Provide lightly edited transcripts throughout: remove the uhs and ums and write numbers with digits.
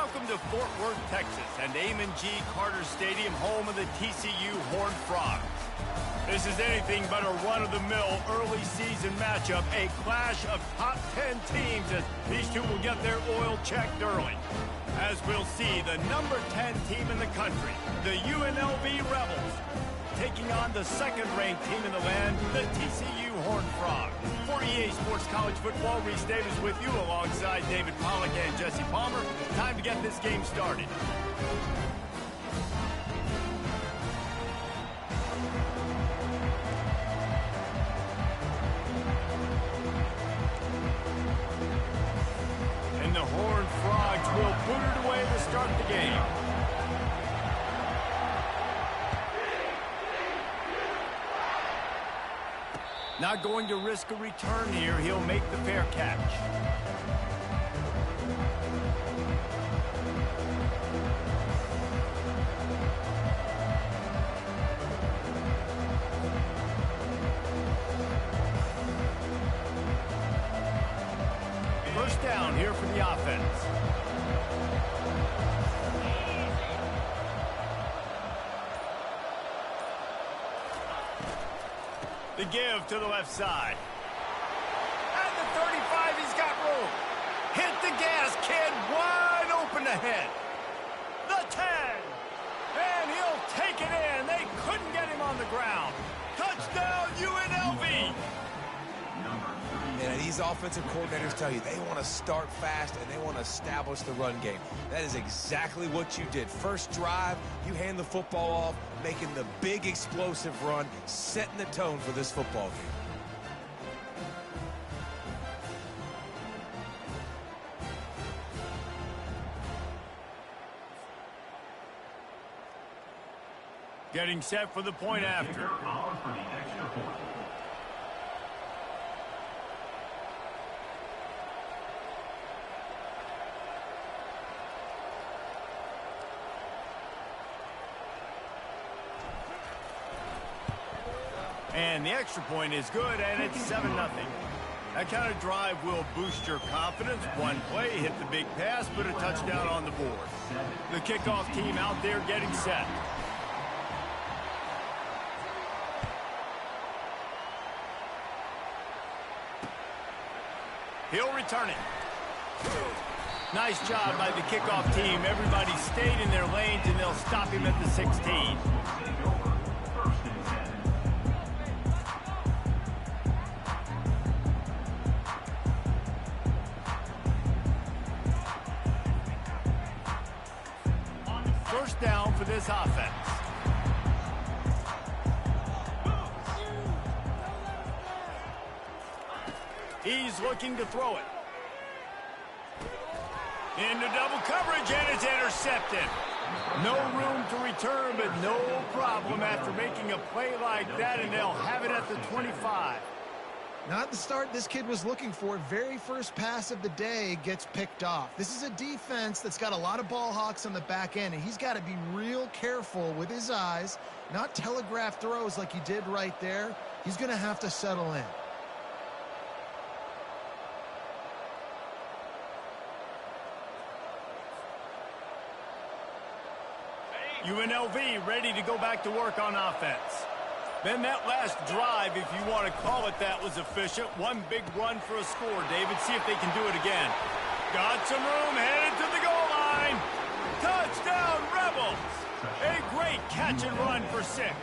Welcome to Fort Worth, Texas, and Amon G. Carter Stadium, home of the TCU Horned Frogs. This is anything but a run-of-the-mill early season matchup, a clash of top 10 teams as these two will get their oil checked early. As we'll see, the number 10 team in the country, the UNLV Rebels, taking on the second-ranked team in the land, the TCU Horned Frogs. For EA Sports College Football, Reese Davis with you alongside David Pollack and Jesse Palmer. Time to get this game started. And the Horned Frogs will put it away to start the game. Not going to risk a return here. He'll make the fair catch. First down here for the offense. The give to the left side. At the 35, he's got room. Hit the gas, kid. Wide open ahead. The 10. And he'll take it in. They couldn't get him on the ground. Touchdown, UNLV. And these offensive coordinators tell you they want to start fast and they want to establish the run game. That is exactly what you did. First drive, you hand the football off, making the big explosive run, setting the tone for this football game. Getting set for the point after. And the extra point is good, and it's 7-0. That kind of drive will boost your confidence. One play, hit the big pass, put a touchdown on the board. The kickoff team out there getting set. He'll return it. Nice job by the kickoff team. Everybody stayed in their lanes, and they'll stop him at the 16. First down for this offense. He's looking to throw it. Into double coverage, and it's intercepted. No room to return, but no problem after making a play like that, and they'll have it at the 25. Not the start this kid was looking for. Very first pass of the day gets picked off. This is a defense that's got a lot of ball hawks on the back end, and he's got to be real careful with his eyes, not telegraph throws like he did right there. He's going to have to settle in. UNLV ready to go back to work on offense. Then that last drive, if you want to call it that, was efficient. One big run for a score, David. See if they can do it again. Got some room, headed to the goal line. Touchdown, Rebels. A great catch and run for 6.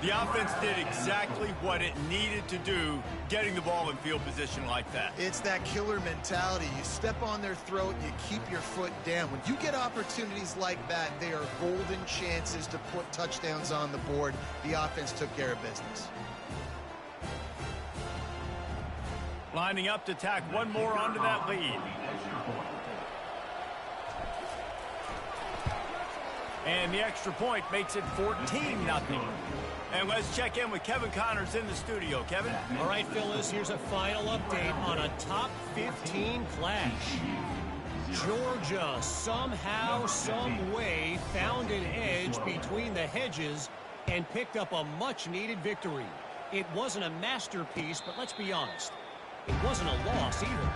The offense did exactly what it needed to do, getting the ball in field position like that. It's that killer mentality. You step on their throat, you keep your foot down. When you get opportunities like that, they are golden chances to put touchdowns on the board. The offense took care of business. Lining up to tack one more onto that lead. And the extra point makes it 14-0. And let's check in with Kevin Connors in the studio. Kevin? All right, Phyllis, here's a final update on a top 15 clash. Georgia somehow, some way found an edge between the hedges and picked up a much-needed victory. It wasn't a masterpiece, but let's be honest, it wasn't a loss either.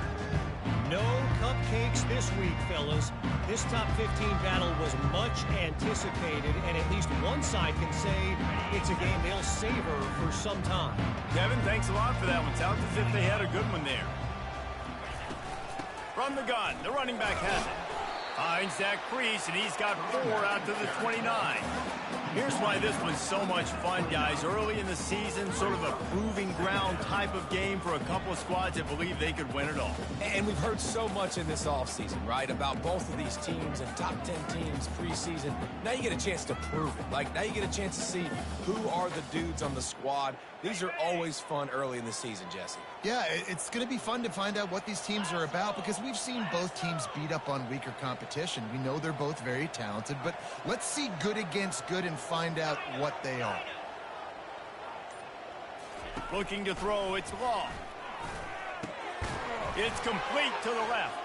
No cupcakes this week, fellas. This top 15 battle was much anticipated, and at least one side can say it's a game they'll savor for some time. Kevin, thanks a lot for that one. Sounds as if they had a good one there. From the gun, the running back has it. Finds that crease, and he's got 4 out to the 29. Here's why this was so much fun, guys. Early in the season, sort of a proving ground type of game for a couple of squads that believe they could win it all. And we've heard so much in this offseason, right, about both of these teams and top 10 teams preseason. Now you get a chance to prove it. Like, now you get a chance to see who are the dudes on the squad. These are always fun early in the season, Jesse. Yeah, it's going to be fun to find out what these teams are about because we've seen both teams beat up on weaker competition. We know they're both very talented, but let's see good against good and find out what they are. Looking to throw, it's long. It's complete to the left.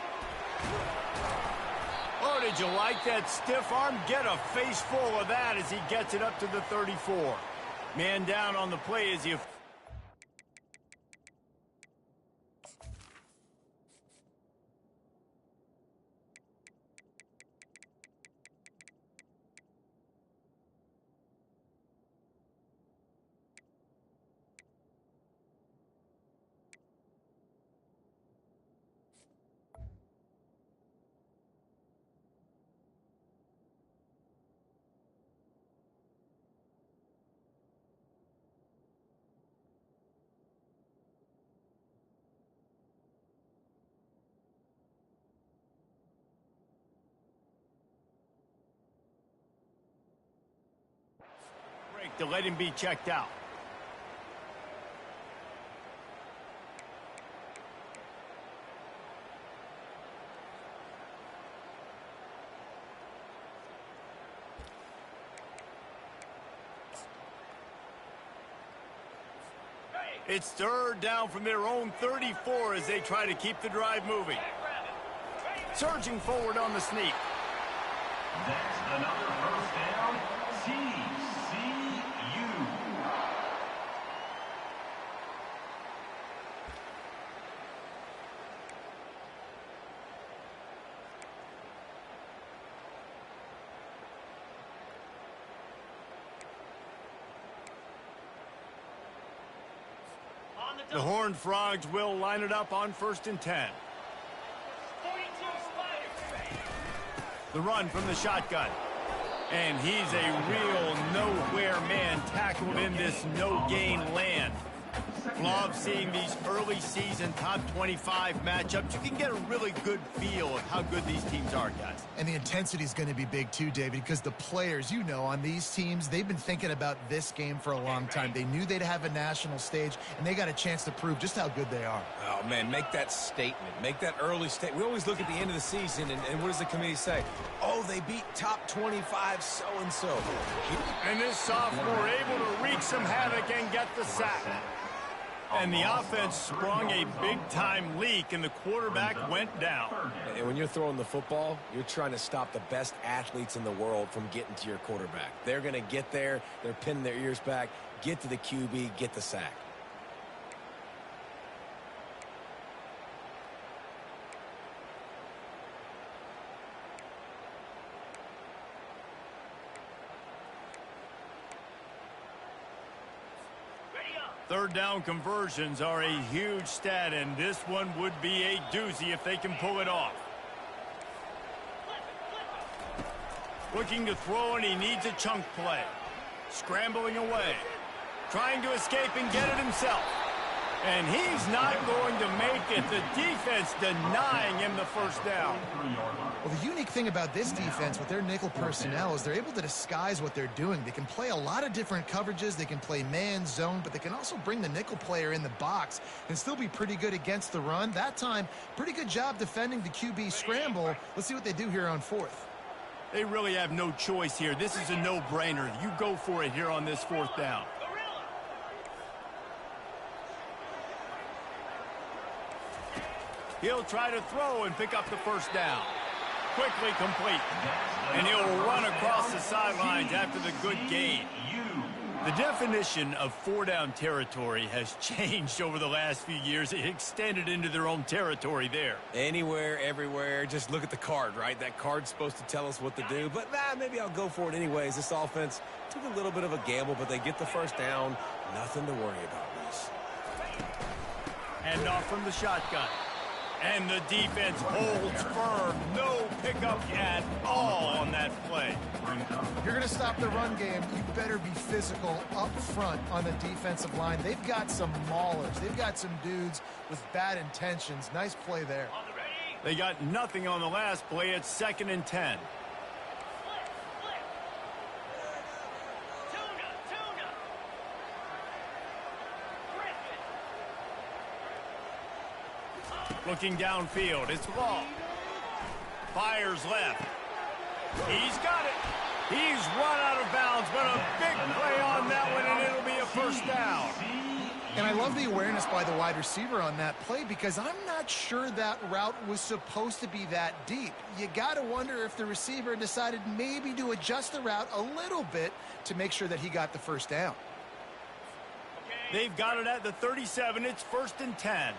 Oh, did you like that stiff arm? Get a face full of that as he gets it up to the 34. Man down on the play as you... to let him be checked out. It's third down from their own 34 as they try to keep the drive moving. Surging forward on the sneak. That's another first down. TCU. The Horned Frogs will line it up on 1st and 10. The run from the shotgun. And he's a real nowhere man tackled in this no-gain land. Love seeing these early season top 25 matchups. You can get a really good feel of how good these teams are, guys. And the intensity is going to be big too, David, because the players, you know, on these teams, they've been thinking about this game for a long time. They knew they'd have a national stage, and they got a chance to prove just how good they are. Oh, man, make that statement. Make that early statement. We always look at the end of the season, and what does the committee say? Oh, they beat top 25 so-and-so. And this sophomore able to wreak some havoc and get the sack. And the offense sprung a big-time leak, and the quarterback went down. And when you're throwing the football, you're trying to stop the best athletes in the world from getting to your quarterback. They're going to get there. They're pinning their ears back, get to the QB, get the sack. Third down conversions are a huge stat, and this one would be a doozy if they can pull it off. Looking to throw, and he needs a chunk play. Scrambling away. Trying to escape and get it himself. And he's not going to make it. The defense denying him the first down. Well, the unique thing about this defense with their nickel personnel is they're able to disguise what they're doing. They can play a lot of different coverages. They can play man, zone, but they can also bring the nickel player in the box and still be pretty good against the run. That time, pretty good job defending the QB scramble. Let's see what they do here on 4th. They really have no choice here. This is a no-brainer. You go for it here on this 4th down. He'll try to throw and pick up the first down. Quickly complete. And he'll run across the sidelines after the good gain. The definition of four-down territory has changed over the last few years. It extended into their own territory there. Anywhere, everywhere. Just look at the card, right? That card's supposed to tell us what to do. But, maybe I'll go for it anyways. This offense took a little bit of a gamble, but they get the first down. Nothing to worry about, Reese. Hand off from the shotgun. And the defense holds firm. No pickup at all on that play. If you're going to stop the run game, you better be physical up front on the defensive line. They've got some maulers. They've got some dudes with bad intentions. Nice play there. They got nothing on the last play. It's 2nd and 10. Looking downfield, it's Law. Fires left. He's got it. He's run out of bounds, but a big play on that one, and it'll be a first down. And I love the awareness by the wide receiver on that play because I'm not sure that route was supposed to be that deep. You got to wonder if the receiver decided maybe to adjust the route a little bit to make sure that he got the first down. They've got it at the 37. It's 1st and 10.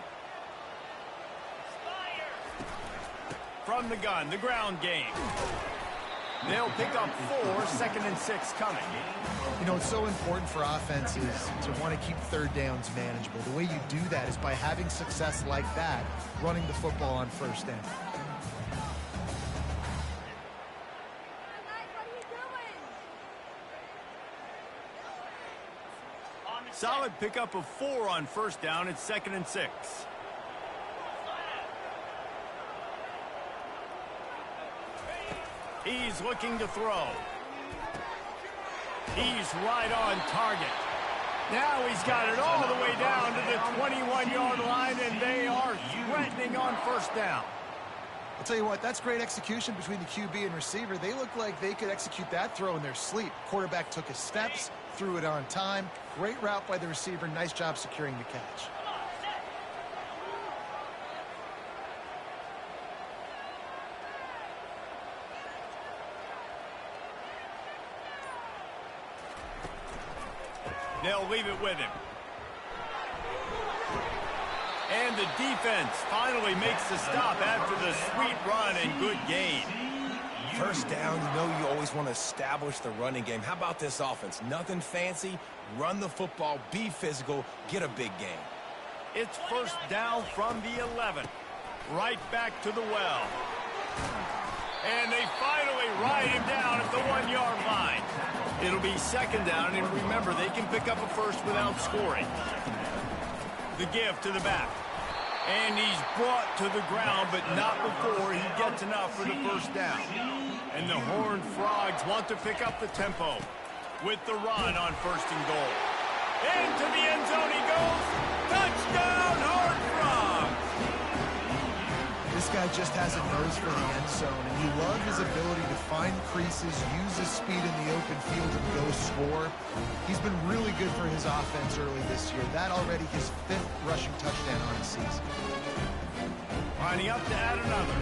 From the gun, the ground game. They'll pick up 4, 2nd and 6 coming. You know, it's so important for offenses to want to keep third downs manageable. The way you do that is by having success like that, running the football on first down. Solid pickup of 4 on first down. It's 2nd and 6. He's looking to throw. He's right on target. Now he's got it all the way down to the 21-yard line, and they are threatening on first down. I'll tell you what, that's great execution between the QB and receiver. They look like they could execute that throw in their sleep. Quarterback took his steps, threw it on time. Great route by the receiver. Nice job securing the catch. They'll leave it with him. And the defense finally makes the stop after the sweet run and good gain. First down, you know you always want to establish the running game. How about this offense? Nothing fancy. Run the football, be physical, get a big gain. It's first down from the 11. Right back to the well. And they finally ride him down at the 1-yard line. It'll be 2nd down, and remember, they can pick up a first without scoring. The give to the back. And he's brought to the ground, but not before he gets enough for the first down. And the Horned Frogs want to pick up the tempo with the run on 1st and goal. Into the end zone he goes. Touchdown, Horned Frogs! This guy just has a nose for the end zone, and you love his ability to find creases, use his speed in the open field, and go score. He's been really good for his offense early this year. That already his 5th rushing touchdown on the season. Lining up to add another.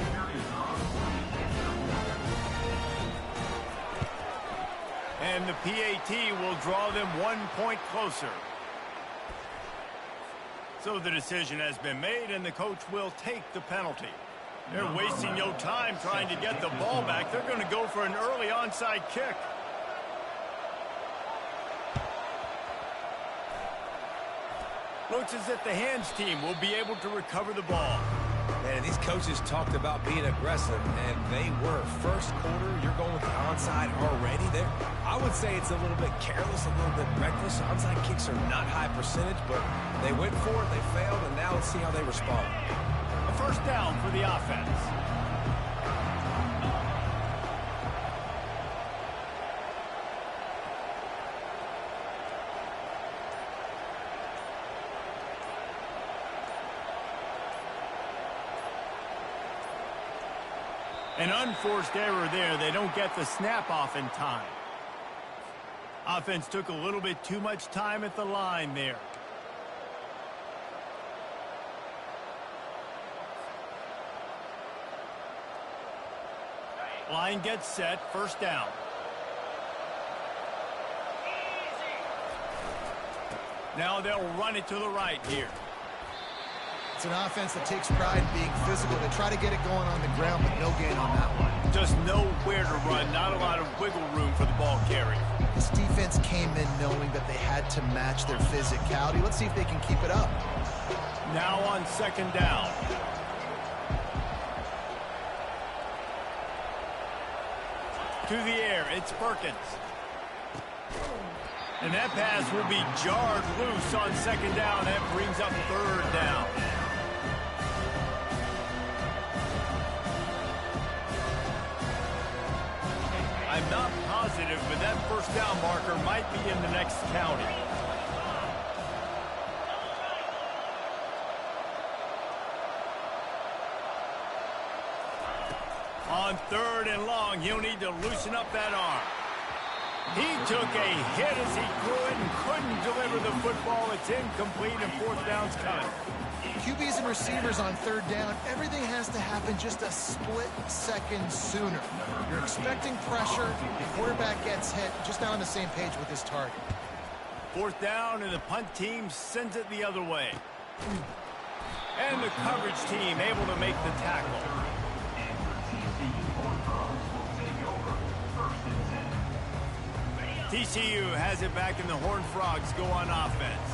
And the PAT will draw them 1 point closer. So the decision has been made, and the coach will take the penalty. They're wasting no time trying to get the ball back. They're going to go for an early onside kick. Looks as if the hands team will be able to recover the ball. Man, these coaches talked about being aggressive, and they were. First quarter, you're going with the onside already there. I would say it's a little bit careless, a little bit reckless. Onside kicks are not high percentage, but they went for it, they failed, and now let's see how they respond. A first down for the offense. An unforced error there. They don't get the snap off in time. Offense took a little bit too much time at the line there. Line gets set. First down. Now they'll run it to the right here. It's an offense that takes pride in being physical. They try to get it going on the ground, but no gain on that one. Just nowhere to run. Not a lot of wiggle room for the ball carrier. This defense came in knowing that they had to match their physicality. Let's see if they can keep it up. Now on second down. To the air, it's Perkins. And that pass will be jarred loose on second down. That brings up third down. I'm not positive, but that first down marker might be in the next county. On third and long, he'll need to loosen up that arm. He took a hit as he threw it and couldn't deliver the football. It's incomplete and fourth down's coming. QBs and receivers on third down, everything has to happen just a split second sooner. You're expecting pressure, the quarterback gets hit, just not on the same page with his target. Fourth down, and the punt team sends it the other way. And the coverage team able to make the tackle. TCU has it back, and the Horned Frogs go on offense.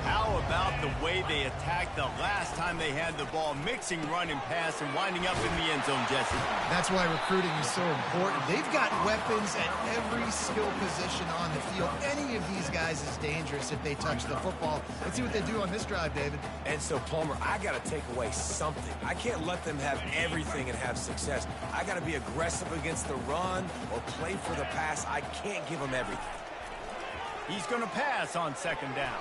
How about the way they attacked the last time they had the ball, mixing run and pass and winding up in the end zone, Jesse? That's why recruiting is so important. They've got weapons at every skill position on the field. Any of these guys is dangerous if they touch the football. Let's see what they do on this drive, David. And so, Palmer, I got to take away something. I can't let them have everything and have success. I got to be aggressive against the run or play for the pass. I can't give them everything. He's going to pass on second down.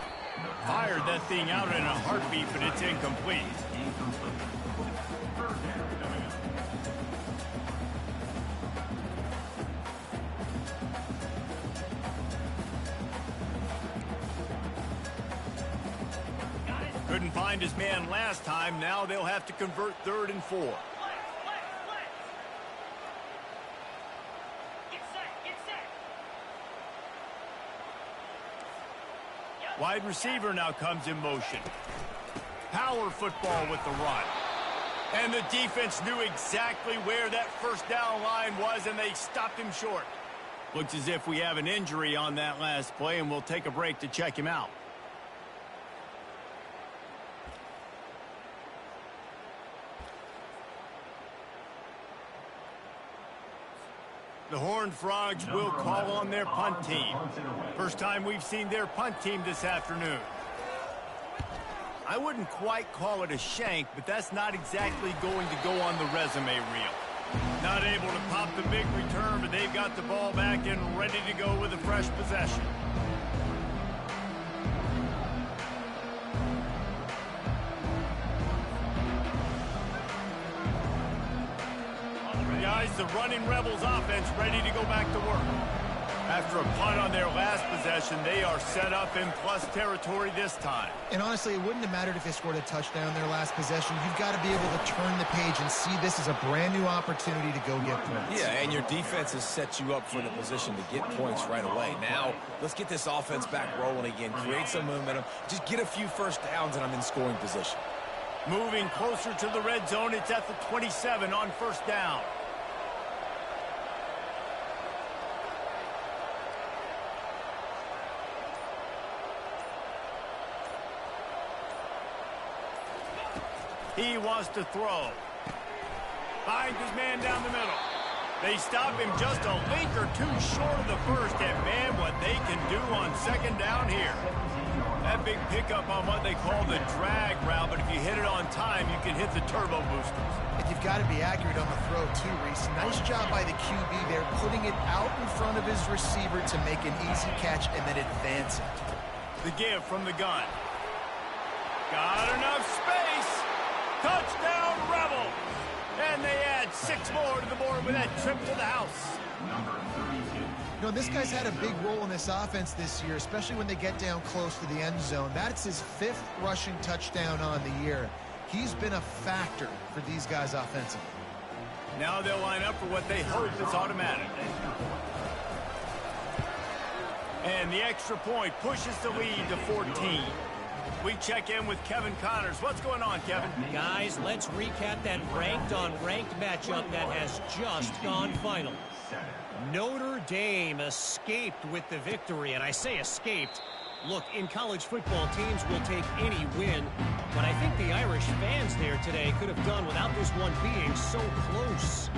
Fired that thing out in a heartbeat, but it's incomplete. Couldn't find his man last time. Now they'll have to convert 3rd and 4. Wide receiver now comes in motion. Power football with the run. And the defense knew exactly where that first down line was, and they stopped him short. Looks as if we have an injury on that last play, and we'll take a break to check him out. The Horned Frogs will call on their punt team. First time we've seen their punt team this afternoon. I wouldn't quite call it a shank, but that's not exactly going to go on the resume reel. Not able to pop the big return, but they've got the ball back and ready to go with a fresh possession. Guys, the running Rebels offense ready to go back to work. After a punt on their last possession, they are set up in plus territory this time. And honestly, it wouldn't have mattered if they scored a touchdown their last possession. You've got to be able to turn the page and see this as a brand new opportunity to go get points. Yeah, and your defense has set you up for the position to get points right away. Now, let's get this offense back rolling again, create some momentum, just get a few first downs, and I'm in scoring position. Moving closer to the red zone, it's at the 27 on first down. He wants to throw. Finds his man down the middle. They stop him just a link or two short of the first, and man, what they can do on second down here. That big pickup on what they call the drag route, but if you hit it on time, you can hit the turbo boosters. And you've got to be accurate on the throw, too, Reese. Nice job by the QB there, putting it out in front of his receiver to make an easy catch and then advance it. The give from the gun. Got enough space. Touchdown, Rebels! And they add 6 more to the board with that trip to the house. You know, this guy's had a big role in this offense this year, especially when they get down close to the end zone. That's his 5th rushing touchdown on the year. He's been a factor for these guys offensively. Now they'll line up for what they hope is automatic. And the extra point pushes the lead to 14. We check in with Kevin Connors. What's going on, Kevin? Guys, let's recap that ranked-on-ranked matchup that has just gone final. Notre Dame escaped with the victory, and I say escaped. Look, in college football, teams will take any win, but I think the Irish fans there today could have done without this one being so close.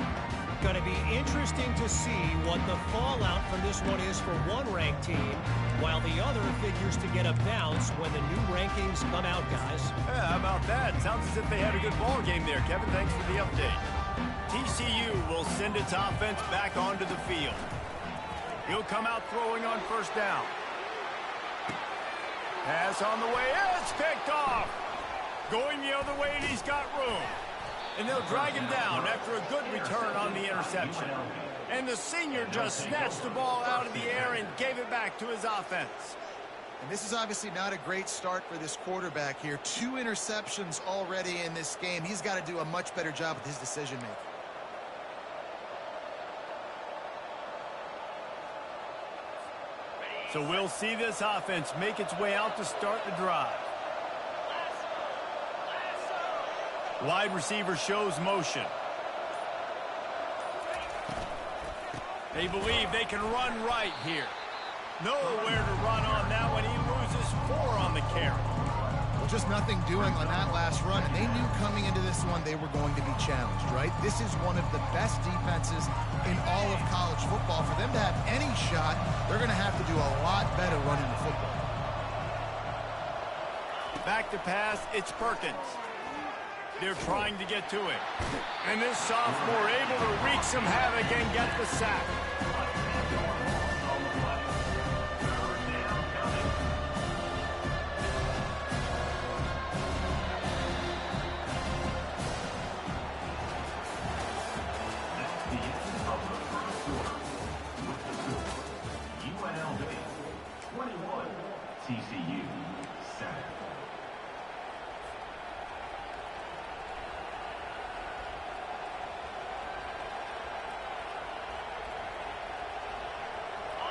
Going to be interesting to see what the fallout from this one is for one ranked team, while the other figures to get a bounce when the new rankings come out, guys. Yeah, how about that? Sounds as if they had a good ball game there, Kevin. Thanks for the update. TCU will send its offense back onto the field. He'll come out throwing on first down. Pass on the way. It's picked off. Going the other way, and he's got room. And they'll drag him down after a good return on the interception. And the senior just snatched the ball out of the air and gave it back to his offense. And this is obviously not a great start for this quarterback here. 2 interceptions already in this game. He's got to do a much better job with his decision-making. So we'll see this offense make its way out to start the drive. Wide receiver shows motion. They believe they can run right here. Nowhere to run on that one. He loses 4 on the carry. Well, just nothing doing on that last run, and they knew coming into this one they were going to be challenged, right? This is one of the best defenses in all of college football. For them to have any shot, they're going to have to do a lot better running the football. Back to pass, it's Perkins. They're trying to get to it. And this sophomore able to wreak some havoc and get the sack. UNLV 21, TCU 7.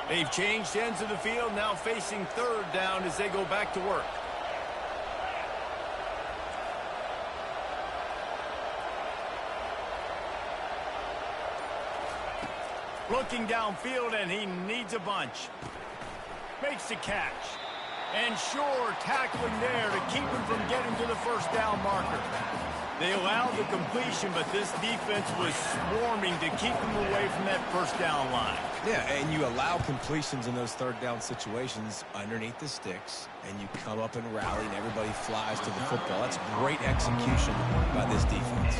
They've changed ends of the field, now facing third down as they go back to work. Looking downfield, and he needs a bunch. Makes the catch. And sure, tackling there to keep him from getting to the first down marker. They allowed the completion, but this defense was swarming to keep them away from that first down line. Yeah, and you allow completions in those third down situations underneath the sticks, and you come up and rally, and everybody flies to the football. That's great execution by this defense.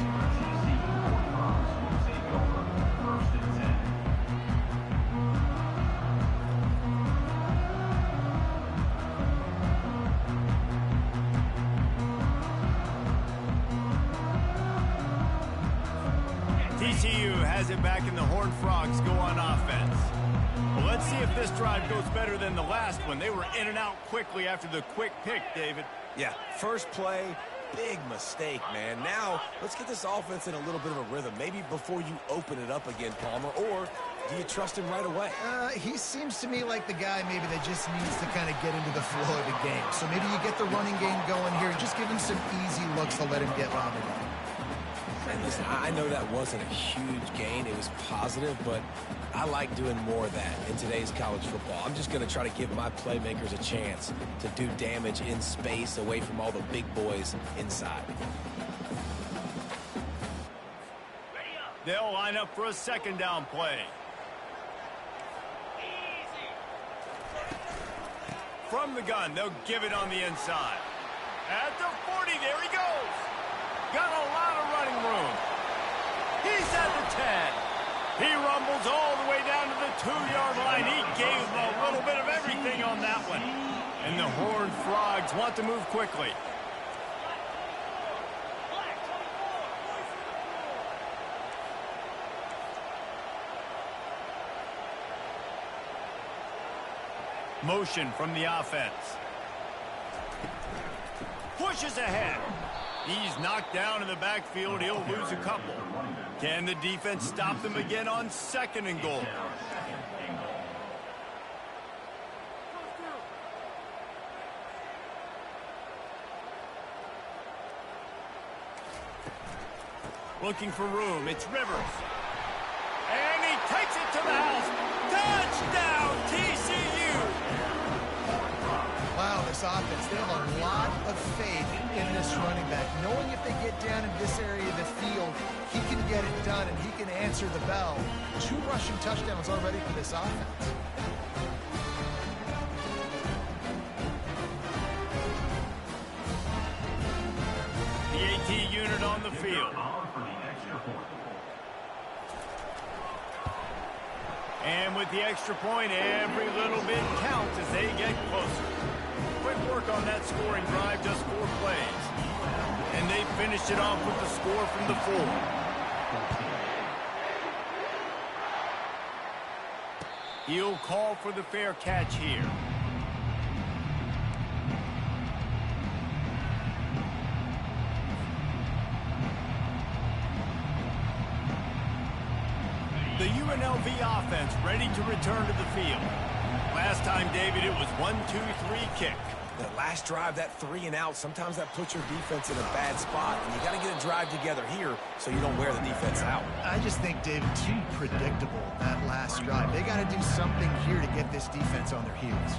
TCU has it back, and the Horned Frogs go on offense. Well, let's see if this drive goes better than the last one. They were in and out quickly after the quick pick, David. Yeah, first play, big mistake, man. Now, let's get this offense in a little bit of a rhythm. Maybe before you open it up again, Palmer, or do you trust him right away? He seems to me like the guy maybe that just needs to kind of get into the flow of the game. So maybe you get the running game going here and just give him some easy looks to let him get rounded up. And listen, I know that wasn't a huge gain. It was positive, but I like doing more of that in today's college football. I'm just going to try to give my playmakers a chance to do damage in space away from all the big boys inside. They'll line up for a second down play. From the gun, they'll give it on the inside. At the 40, there he goes. Got a lot of running room. He's at the 10. He rumbles all the way down to the 2-yard line. He gave him a little bit of everything on that one. And the Horned Frogs want to move quickly. Motion from the offense. Pushes ahead. He's knocked down in the backfield. He'll lose a couple. Can the defense stop them again on 2nd and goal? Looking for room. It's Rivers. And he takes it to the house. Touchdown, TCU! Wow, this offense, they have a lot of faith in this running back. Knowing if they get down in this area of the field, he can get it done and he can answer the bell. 2 rushing touchdowns already for this offense. The AT unit on the field. And with the extra point, every little bit counts as they get closer. Quick work on that scoring drive, just 4 plays. And they finished it off with the score from the 4. He'll call for the fair catch here. The UNLV offense ready to return to the field. Last time, David, it was 1-2-3 kick. The last drive, that 3 and out, sometimes that puts your defense in a bad spot, and you got to get a drive together here so you don't wear the defense out. I just think, David, too predictable, that last drive. They got to do something here to get this defense on their heels.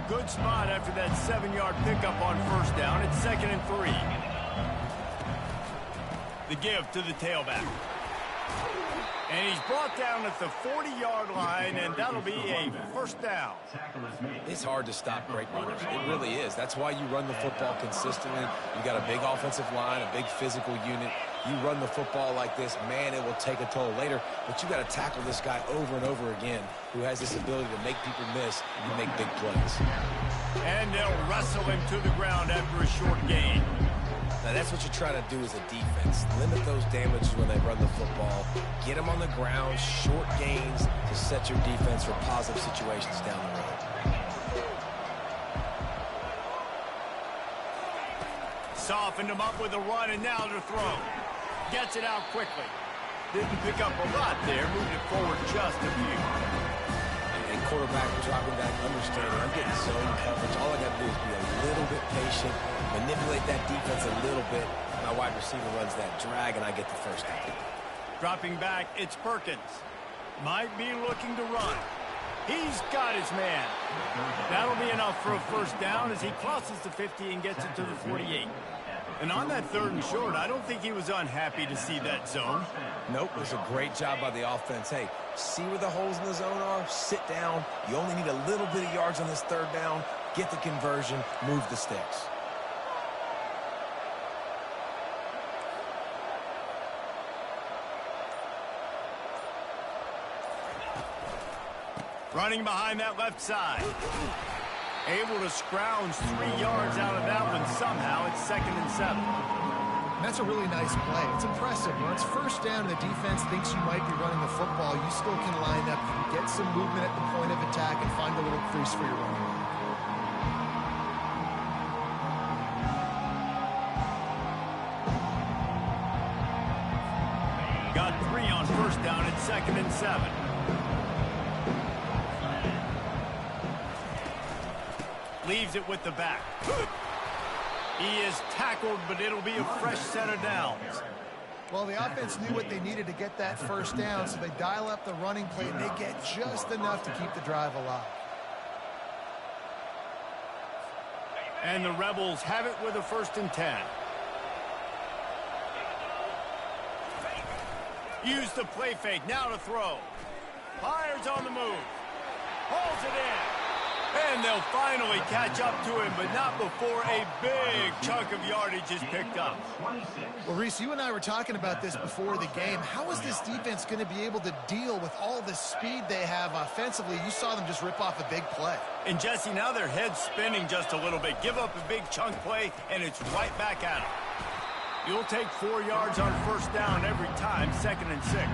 Good spot after that 7-yard pickup on first down. It's 2nd and 3. The give to the tailback. And he's brought down at the 40-yard line, and that'll be a first down. It's hard to stop great runners. It really is. That's why you run the football consistently. You got a big offensive line, a big physical unit. You run the football like this, man, it will take a toll later. But you got to tackle this guy over and over again who has this ability to make people miss and make big plays. And they'll wrestle him to the ground after a short gain. Now, that's what you try to do as a defense. Limit those damages when they run the football. Get them on the ground, short gains to set your defense for positive situations down the road. Softened him up with a run, and now to throw. Gets it out quickly. Didn't pick up a lot there. Moved it forward just a few. And quarterback dropping back, understanding I'm getting zone coverage. All I got to do is be a little bit patient, manipulate that defense a little bit. My wide receiver runs that drag, and I get the first down. Dropping back, it's Perkins. Might be looking to run. He's got his man. That'll be enough for a first down as he crosses the 50 and gets it to the 48. And on that 3rd and short, I don't think he was unhappy to see that zone. Nope, it was a great job by the offense. Hey, see where the holes in the zone are? Sit down. You only need a little bit of yards on this 3rd down. Get the conversion, move the sticks. Running behind that left side. Able to scrounge 3 yards out of that one somehow. It's 2nd and 7. That's a really nice play. It's impressive. When it's first down and the defense thinks you might be running the football, you still can line up, get some movement at the point of attack, and find a little crease for your running back. Got 3 on first down. It's 2nd and 7. Leaves it with the back. He is tackled, but it'll be a fresh set of downs. Well, the offense knew what they needed to get that first down, so they dial up the running play, and they get just enough to keep the drive alive. And the Rebels have it with a 1st and 10. Use the play fake. Now to throw. Fires on the move. Holds it in. And they'll finally catch up to him, but not before a big chunk of yardage is picked up. Well, Reese, you and I were talking about this before the game. How is this defense going to be able to deal with all the speed they have offensively? You saw them just rip off a big play. And, Jesse, now their head's spinning just a little bit. Give up a big chunk play, and it's right back at them. You'll take 4 yards on first down every time, 2nd and 6.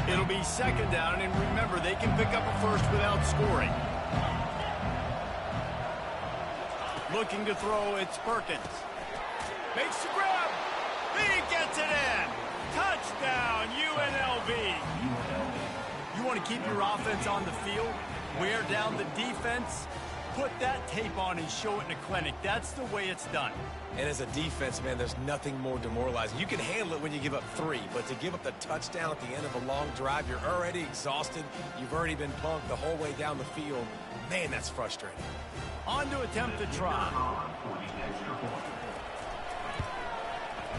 It'll be 2nd down, and remember, they can pick up a first without scoring. Looking to throw, it's Perkins. Makes the grab. He gets it in. Touchdown, UNLV. You want to keep your offense on the field, wear down the defense, put that tape on and show it in a clinic. That's the way it's done. And as a defense, man, there's nothing more demoralizing. You can handle it when you give up 3, but to give up the touchdown at the end of a long drive, you're already exhausted. You've already been punked the whole way down the field. Man, that's frustrating. On to attempt the try.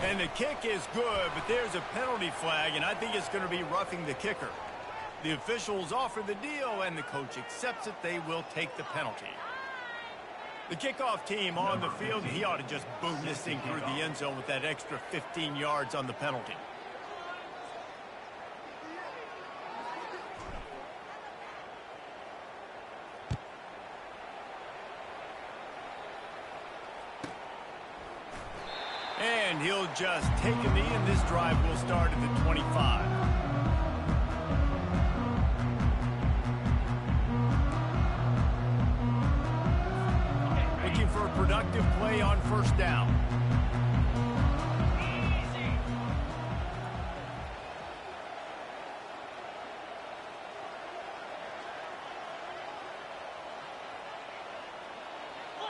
And the kick is good, but there's a penalty flag, and I think it's going to be roughing the kicker. The officials offer the deal, and the coach accepts it. They will take the penalty. The kickoff team on the field, he ought to just boom this thing through the end zone with that extra 15 yards on the penalty. And he'll just take a knee, and this drive will start at the 25. Looking for a productive play on first down.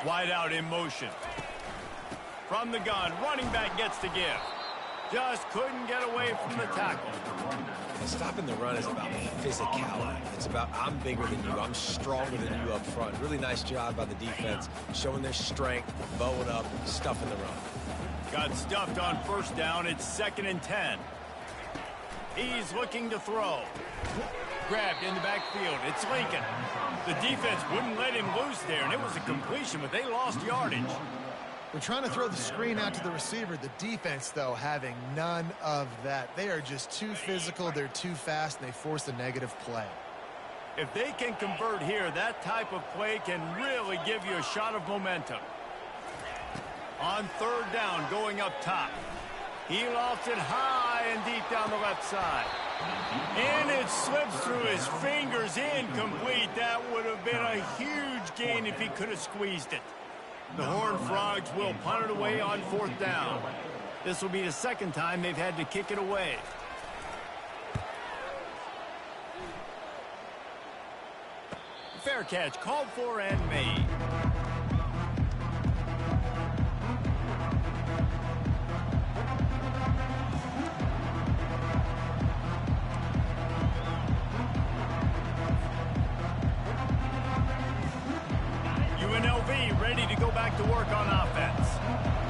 Wide out in motion. From the gun, running back gets to give. Just couldn't get away from the tackle. Stopping the run is about physicality. It's about I'm bigger than you, I'm stronger than you up front. Really nice job by the defense, showing their strength, bowing up, stuffing the run. Got stuffed on first down. It's 2nd and 10. He's looking to throw. Grabbed in the backfield. It's Lincoln. The defense wouldn't let him loose there, and it was a completion, but they lost yardage. They're trying to throw the screen out to the receiver. The defense, though, having none of that. They are just too physical, they're too fast, and they force a negative play. If they can convert here, that type of play can really give you a shot of momentum. On 3rd down, going up top. He lofts it high and deep down the left side. And it slips through his fingers, incomplete. That would have been a huge gain if he could have squeezed it. The Horned Frogs will punt it away on 4th down. This will be the 2nd time they've had to kick it away. Fair catch called for and made. UNLV ready to go back to work on offense.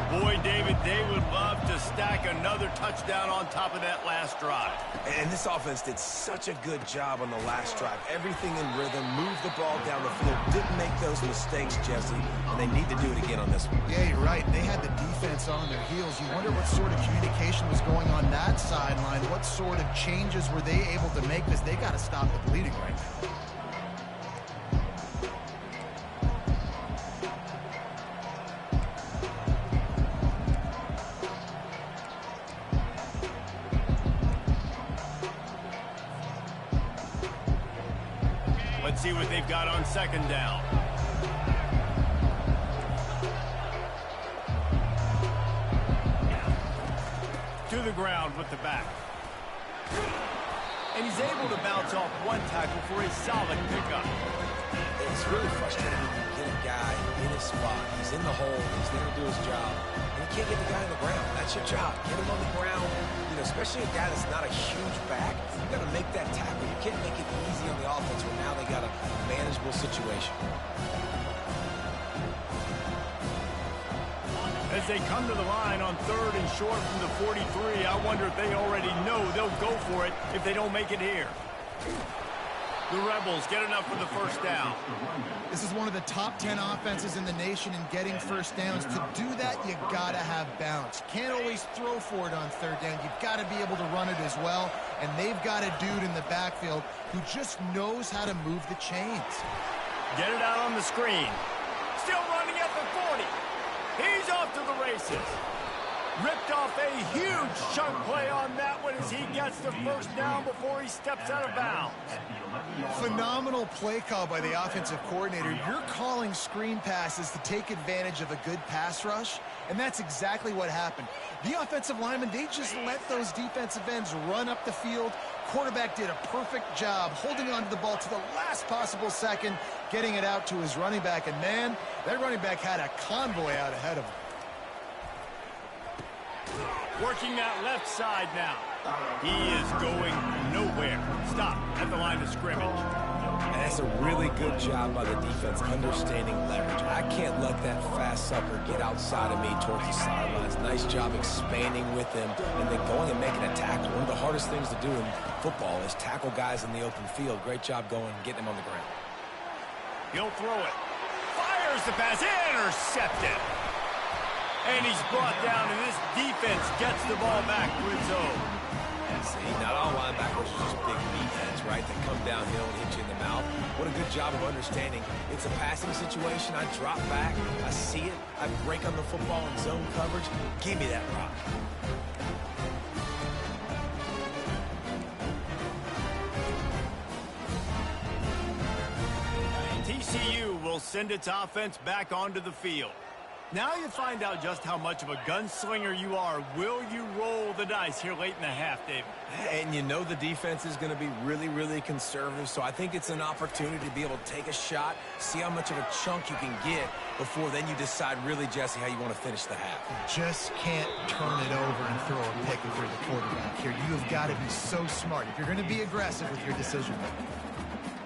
Boy, David, they would love to stack another touchdown on top of that last drive. And this offense did such a good job on the last drive. Everything in rhythm, moved the ball down the field, didn't make those mistakes, Jesse, and they need to do it again on this one. Yeah, you're right. They had the defense on their heels. You wonder what sort of communication was going on that sideline. What sort of changes were they able to make? Because they got to stop the bleeding right now. Let's see what they've got on 2nd down. To the ground with the back. And he's able to bounce off one tackle for a solid pickup. It's really frustrating when you get a guy in his spot. He's in the hole. He's there to do his job. And you can't get the guy on the ground. That's your job. Get him on the ground. You know, especially a guy that's not a huge back. You got to make that tackle. You can't make it easy on the offense when now they got a manageable situation. As they come to the line on 3rd and short from the 43, I wonder if they already know they'll go for it if they don't make it here. The Rebels get enough for the first down. This is one of the top 10 offenses in the nation in getting first downs. To do that, you got to have balance. You can't always throw for it on 3rd down. You've got to be able to run it as well. And they've got a dude in the backfield who just knows how to move the chains. Get it out on the screen. Still running at the 40. He's off to the races. Ripped off a huge chunk play on that one as he gets the first down before he steps out of bounds. Phenomenal play call by the offensive coordinator. You're calling screen passes to take advantage of a good pass rush, and that's exactly what happened. The offensive linemen, they just let those defensive ends run up the field, quarterback did a perfect job holding on to the ball to the last possible second, getting it out to his running back. And, man, that running back had a convoy out ahead of him. Working that left side now. He is going nowhere. Stop at the line of scrimmage. And that's a really good job by the defense understanding leverage. I can't let that fast sucker get outside of me towards the sidelines. Nice job expanding with him and then going and making a tackle. One of the hardest things to do in football is tackle guys in the open field. Great job going and getting him on the ground. He'll throw it. Fires the pass. Intercepted. And he's brought down, and this defense gets the ball back to its own. See, not all linebackers are just big defense, right? They come downhill and hit you in the mouth. What a good job of understanding. It's a passing situation. I drop back. I see it. I break on the football in zone coverage. Give me that rock. TCU will send its offense back onto the field. Now you find out just how much of a gunslinger you are. Will you roll the dice here late in the half, David? And you know the defense is going to be really, really conservative, so I think it's an opportunity to be able to take a shot, see how much of a chunk you can get before then you decide really, Jesse, how you want to finish the half. Just can't turn it over and throw a pick if you're the quarterback here. You have got to be so smart if you're going to be aggressive with your decision making.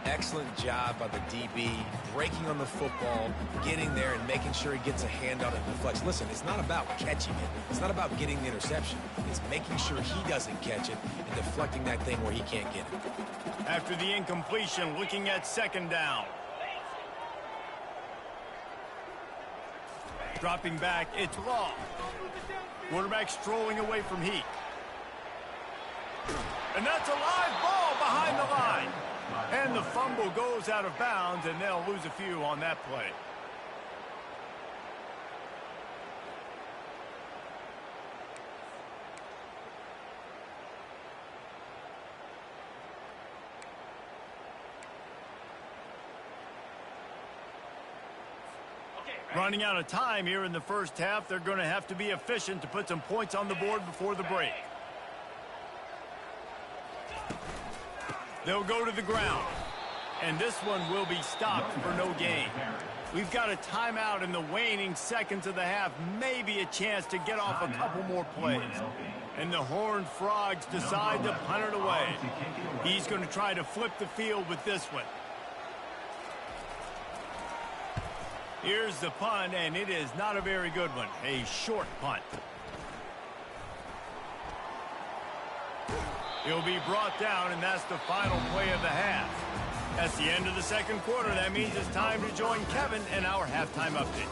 Excellent job by the DB, breaking on the football, getting there and making sure he gets a hand on it and deflects. Listen, it's not about catching it. It's not about getting the interception. It's making sure he doesn't catch it and deflecting that thing where he can't get it. After the incompletion, looking at second down. Dropping back, it's Law. Quarterback strolling away from Heat. And that's a live ball behind the line. And the fumble goes out of bounds, and they'll lose a few on that play. Running out of time here in the first half. They're going to have to be efficient to put some points on the board before the break. They'll go to the ground. And this one will be stopped for no gain. We've got a timeout in the waning seconds of the half. Maybe a chance to get off a couple more plays. And the Horned Frogs decide to punt it away. He's going to try to flip the field with this one. Here's the punt, and it is not a very good one. A short punt. He'll be brought down, and that's the final play of the half. That's the end of the second quarter. That means it's time to join Kevin in our halftime update.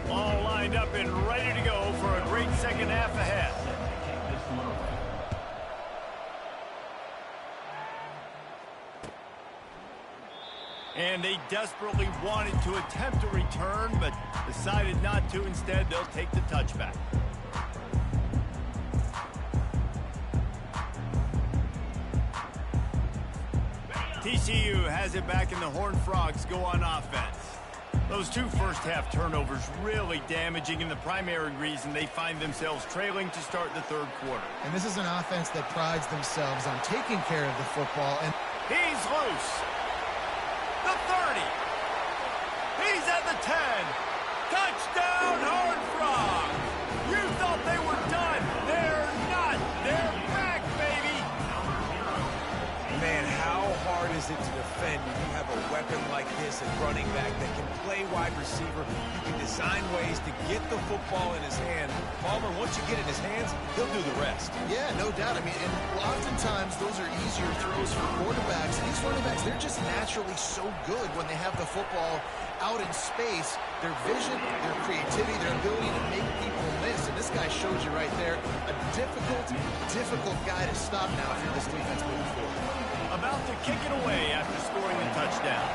All lined up and ready to go for a great second half ahead. And they desperately wanted to attempt a return, but decided not to. Instead, they'll take the touchback. TCU has it back, and the Horned Frogs go on offense. Those two first-half turnovers really damaging, and the primary reason they find themselves trailing to start the third quarter. And this is an offense that prides themselves on taking care of the football. And he's loose. The 30. He's at the 10. Touchdown, Horned Frogs. You thought they were done. They're not. They're back, baby. Man, how hard is it to defend when you have a weapon like this at running back that can play wide receiver? You can design ways to get the football in his hand. Palmer, once you get it in his hands, he'll do the rest. Yeah, no doubt. I mean, and oftentimes those are easier throws for quarterbacks. These running backs, they're just naturally so good when they have the football out in space. Their vision, their creativity, their ability to make people miss. And this guy shows you right there a difficult guy to stop now for this defense moving forward. About to kick it away after scoring the touchdown.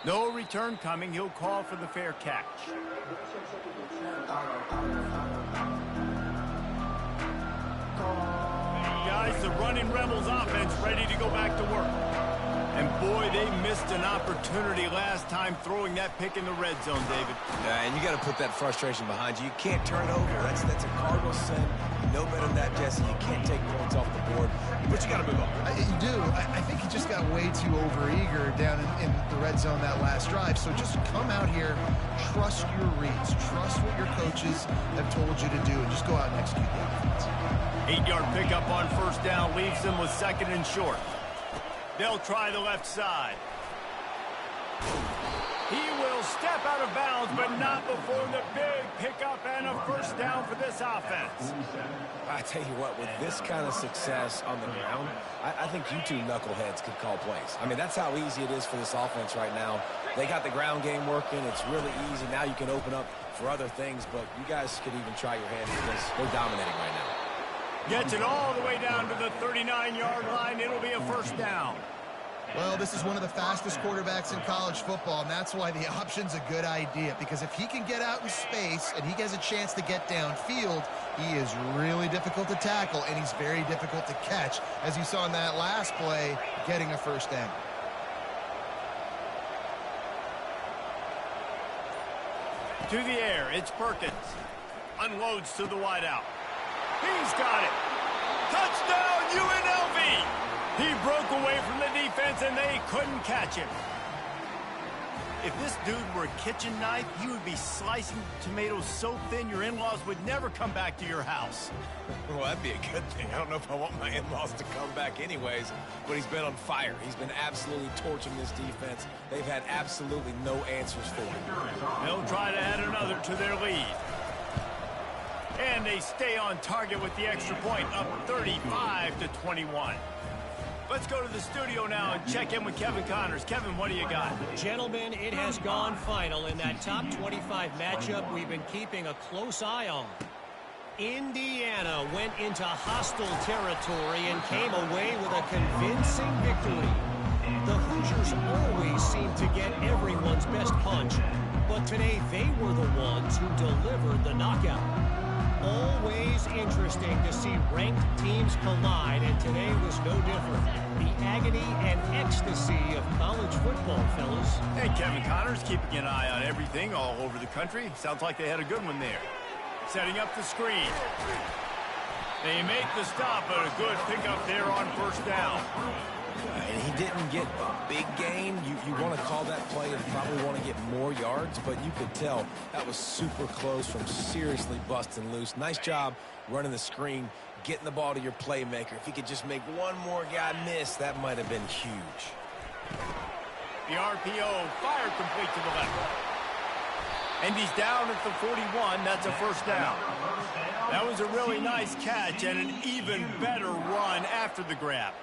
No return coming. He'll call for the fair catch. Guys, the running Rebels offense ready to go back to work. And boy, they missed an opportunity last time throwing that pick in the red zone, David. And you got to put that frustration behind you. You can't turn it over. That's a cardinal sin. You know better than that, Jesse. You can't take points off the board, but you got to move on. You do. I think he just got way too overeager down in the red zone that last drive. So just come out here, trust your reads, trust what your coaches have told you to do, and just go out and execute the offense. 8-yard pickup on first down leaves them with 2nd and short. They'll try the left side. He will step out of bounds, but not before the big pickup and a first down for this offense. I tell you what, with this kind of success on the ground, I think you two knuckleheads could call plays. I mean, that's how easy it is for this offense right now. They got the ground game working. It's really easy. Now you can open up for other things, but you guys could even try your hand because they're dominating right now. Gets it all the way down to the 39-yard line. It'll be a first down. Well, this is one of the fastest quarterbacks in college football, and that's why the option's a good idea, because if he can get out in space and he has a chance to get downfield, he is really difficult to tackle, and he's very difficult to catch, as you saw in that last play, getting a first down. To the air, it's Perkins. Unloads to the wideout. He's got it. Touchdown, UNLV. He broke away from the defense, and they couldn't catch him. If this dude were a kitchen knife, he would be slicing tomatoes so thin your in-laws would never come back to your house. Well, that'd be a good thing. I don't know if I want my in-laws to come back anyways, but he's been on fire. He's been absolutely torching this defense. They've had absolutely no answers for him. They'll try to add another to their lead. And they stay on target with the extra point, up 35-21. Let's go to the studio now and check in with Kevin Connors. Kevin, what do you got? Gentlemen, it has gone final in that top 25 matchup we've been keeping a close eye on. Indiana went into hostile territory and came away with a convincing victory. The Hoosiers always seem to get everyone's best punch, but today they were the ones who delivered the knockout. Always interesting to see ranked teams collide, and today was no different. The agony and ecstasy of college football, fellas. Hey, Kevin Connors, keeping an eye on everything all over the country. Sounds like they had a good one there. Setting up the screen. They make the stop, but a good pickup there on first down. And he didn't get a big gain. You want to call that play and probably want to get more yards, but you could tell that was super close from seriously busting loose. Nice job running the screen, getting the ball to your playmaker. If he could just make one more guy miss, that might have been huge. The RPO fired complete to the left. And he's down at the 41. That's a first down. That was a really nice catch and an even better run after the grab.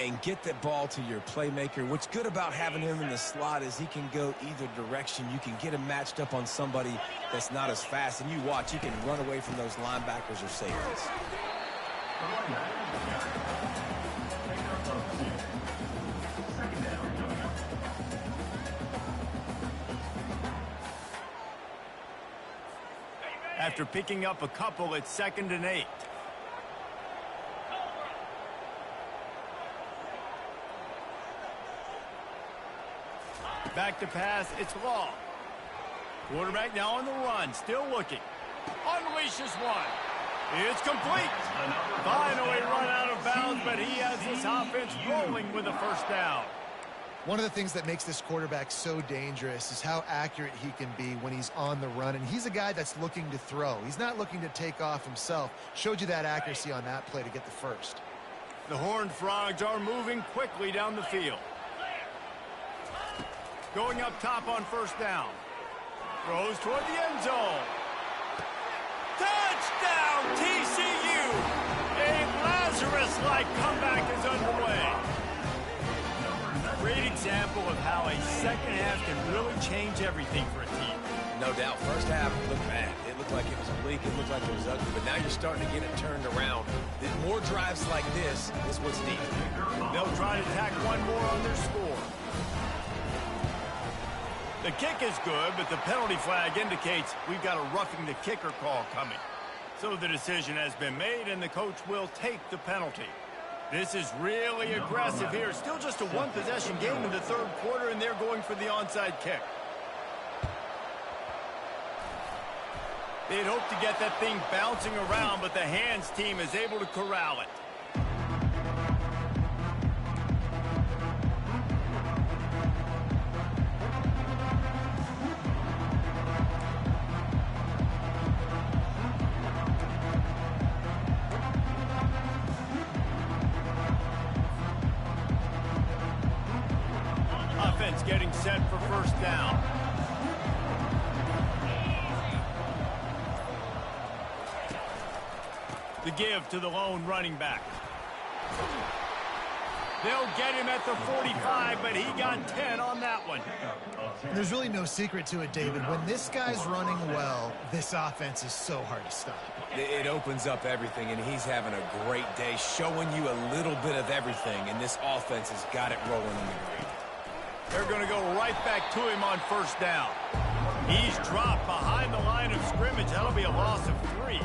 And get that ball to your playmaker. What's good about having him in the slot is he can go either direction. You can get him matched up on somebody that's not as fast. And you watch, he can run away from those linebackers or safeties. After picking up a couple, it's 2nd and 8. Back to pass, it's Law. Quarterback now on the run, still looking. Unleashes one. It's complete. Finally run out of bounds, but he has this offense rolling with a first down. One of the things that makes this quarterback so dangerous is how accurate he can be when he's on the run. And he's a guy that's looking to throw. He's not looking to take off himself. Showed you that accuracy on that play to get the first. The Horned Frogs are moving quickly down the field. Going up top on first down. Throws toward the end zone. Touchdown, TCU! A Lazarus-like comeback is underway. Great example of how a second half can really change everything for a team. No doubt. First half looked bad. It looked like it was bleak. It looked like it was ugly. But now you're starting to get it turned around. More drives like this is what's needed. They'll try to tack one more on their score. The kick is good, but the penalty flag indicates we've got a roughing the kicker call coming. So the decision has been made, and the coach will take the penalty. This is really aggressive here. Still just a one-possession game in the third quarter, and they're going for the onside kick. They'd hoped to get that thing bouncing around, but the hands team is able to corral it. Offense getting set for first down. The give to the lone running back. They'll get him at the 45, but he got 10 on that one. There's really no secret to it, David. When this guy's running well, this offense is so hard to stop. It opens up everything, and he's having a great day, showing you a little bit of everything, and this offense has got it rolling in the green. They're going to go right back to him on first down. He's dropped behind the line of scrimmage. That'll be a loss of 3.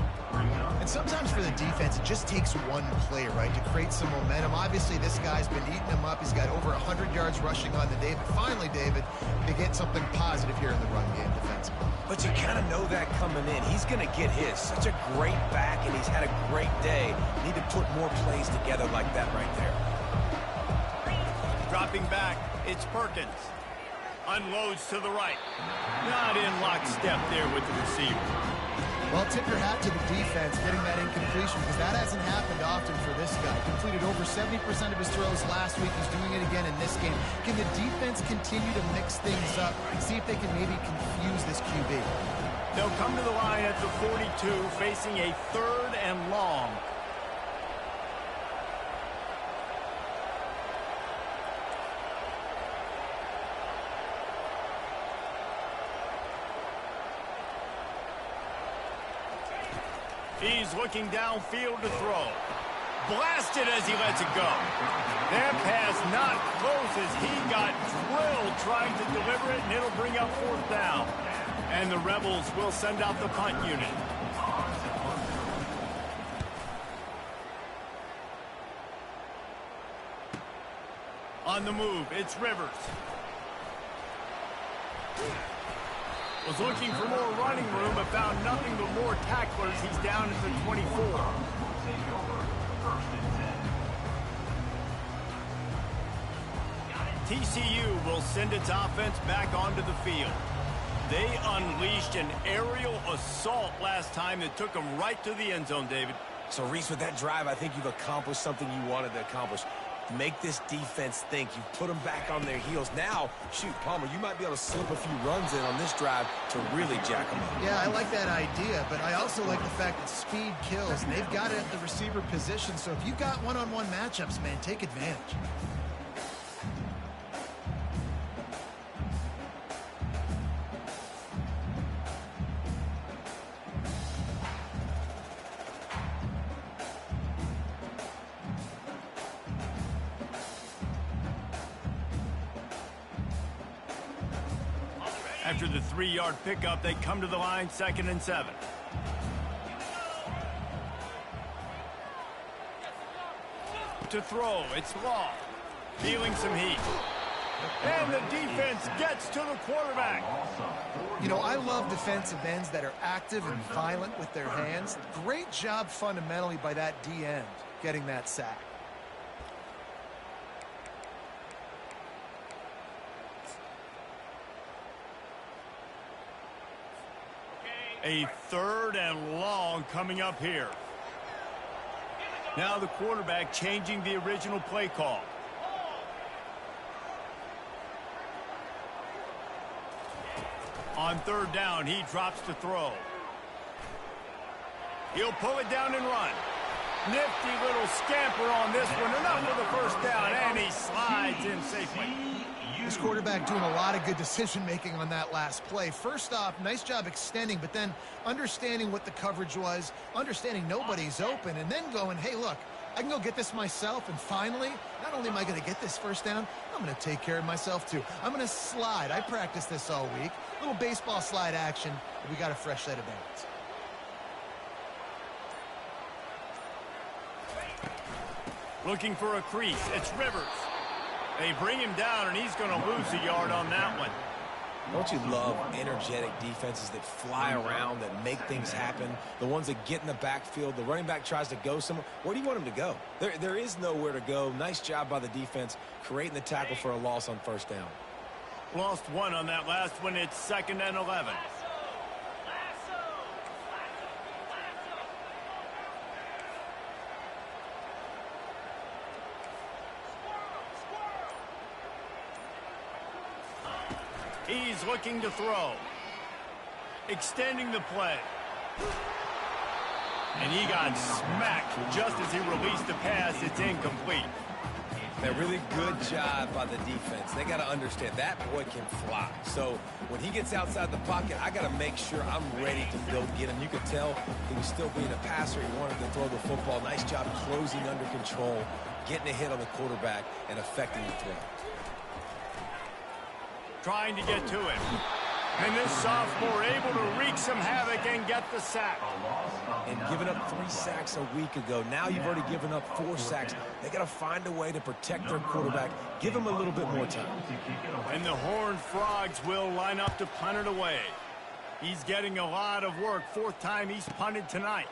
And sometimes for the defense, it just takes one play, right, to create some momentum. Obviously, this guy's been eating him up. He's got over 100 yards rushing on the day. But finally, David, they get something positive here in the run game defensively. But you kind of know that coming in. He's going to get his. Such a great back, and he's had a great day. Need to put more plays together like that right there. Dropping back, it's Perkins. Unloads to the right. Not in lockstep there with the receiver. Well, tip your hat to the defense getting that incompletion, because that hasn't happened often for this guy. Completed over 70% of his throws last week. He's doing it again in this game. Can the defense continue to mix things up and see if they can maybe confuse this QB? They'll come to the line at the 42, facing a 3rd and long. He's looking downfield to throw. Blasted as he lets it go. That pass not close as he got drilled trying to deliver it, and it'll bring up 4th down. And the Rebels will send out the punt unit. On the move, it's Rivers. Was looking for more running room, but found nothing but more tacklers. He's down at the 24. TCU will send its offense back onto the field. They unleashed an aerial assault last time that took them right to the end zone, David. So, Reese, with that drive, I think you've accomplished something you wanted to accomplish. Make this defense think. You put them back on their heels. Now, shoot, Palmer, you might be able to slip a few runs in on this drive to really jack them up. Yeah, I like that idea, but I also like the fact that speed kills, and they've got it at the receiver position. So if you've got one-on-one matchups, man, take advantage. After the 3-yard pickup, they come to the line 2nd and 7. To throw, it's Law. Feeling some heat. And the defense gets to the quarterback. You know, I love defensive ends that are active and violent with their hands. Great job fundamentally by that D end getting that sack. A 3rd and long coming up here. Now the quarterback changing the original play call. On 3rd down, he drops to throw. He'll pull it down and run. Nifty little scamper on this one. Enough for the first down, and he slides in safely. This quarterback doing a lot of good decision-making on that last play. First off, nice job extending, but then understanding what the coverage was, understanding nobody's open, and then going, hey, look, I can go get this myself, and finally, not only am I going to get this first down, I'm going to take care of myself, too. I'm going to slide. I practiced this all week. A little baseball slide action, and we got a fresh set of balance. Looking for a crease. It's Rivers. They bring him down, and he's going to lose a yard on that one. Don't you love energetic defenses that fly around, that make things happen? The ones that get in the backfield, the running back tries to go somewhere. Where do you want him to go? There is nowhere to go. Nice job by the defense creating the tackle for a loss on first down. Lost one on that last one. It's 2nd and 11. He's looking to throw. Extending the play. And he got smacked just as he released the pass. It's incomplete. A really good job by the defense. They got to understand that boy can fly. So when he gets outside the pocket, I got to make sure I'm ready to go get him. You could tell he was still being a passer. He wanted to throw the football. Nice job closing under control, getting a hit on the quarterback, and affecting the throw. Trying to get to him. And this sophomore able to wreak some havoc and get the sack. And giving up 3 sacks a week ago. Now you've already given up 4 sacks. They got to find a way to protect their quarterback. Give him a little bit more time. And the Horned Frogs will line up to punt it away. He's getting a lot of work. 4th time he's punted tonight.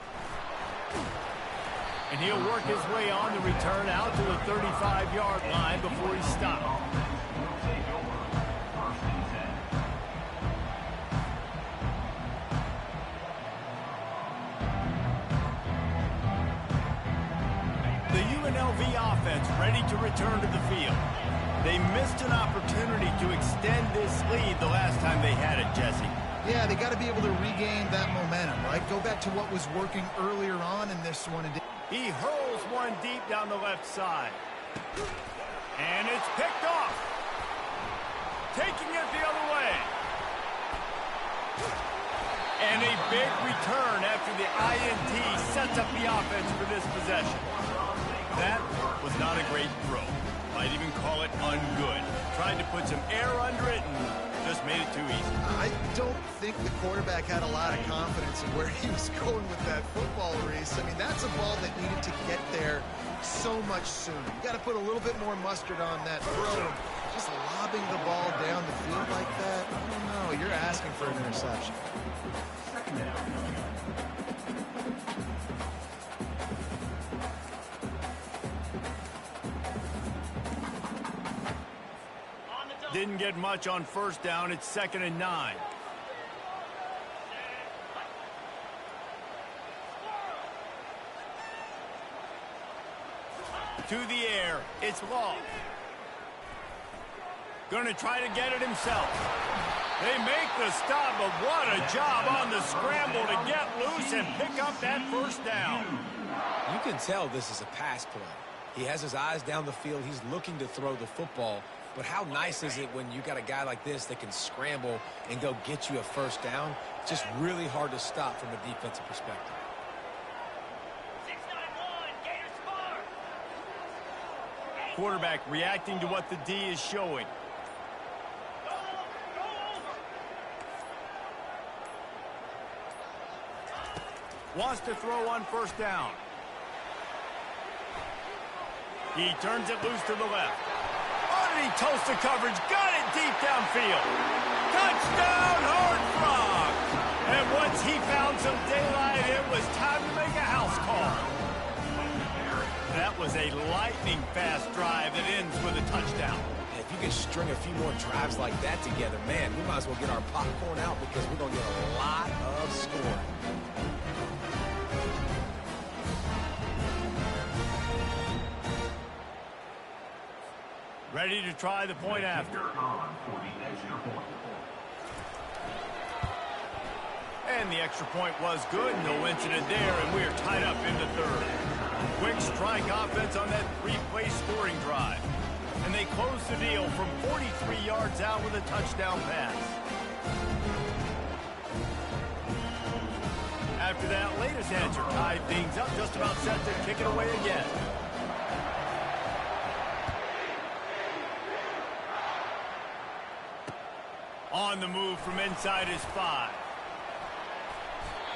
And he'll work his way on the return out to the 35-yard line before he stops. UNLV offense ready to return to the field. They missed an opportunity to extend this lead the last time they had it, Jesse. Yeah, they got to be able to regain that momentum, right? Go back to what was working earlier on in this one. He hurls one deep down the left side. And it's picked off. Taking it the other way. And a big return after the INT sets up the offense for this possession. That was not a great throw. Might even call it ungood. Tried to put some air under it and just made it too easy. I don't think the quarterback had a lot of confidence in where he was going with that football, Reese. I mean, that's a ball that needed to get there so much sooner. You got to put a little bit more mustard on that throw. Just lobbing the ball down the field like that, I don't know. You're asking for an interception. Didn't get much on first down. It's 2nd and 9. To the air. It's Law. Going to try to get it himself. They make the stop, but what a job on the scramble to get loose and pick up that first down. You can tell this is a pass play. He has his eyes down the field. He's looking to throw the football. But how nice is it when you got a guy like this that can scramble and go get you a first down? It's just really hard to stop from a defensive perspective. Quarterback reacting to what the D is showing. Wants to throw on first down. He turns it loose to the left. He toasts the coverage, got it deep downfield. Touchdown, Horned Frogs! And once he found some daylight, it was time to make a house call. That was a lightning-fast drive that ends with a touchdown. If you can string a few more drives like that together, man, we might as well get our popcorn out because we're going to get a lot of scoring. Ready to try the point after. And the extra point was good. No incident there, and we are tied up in the 3rd. Quick strike offense on that 3-play scoring drive. And they close the deal from 43 yards out with a touchdown pass. After that latest answer tied things up, just about set to kick it away again. On the move from inside his 5.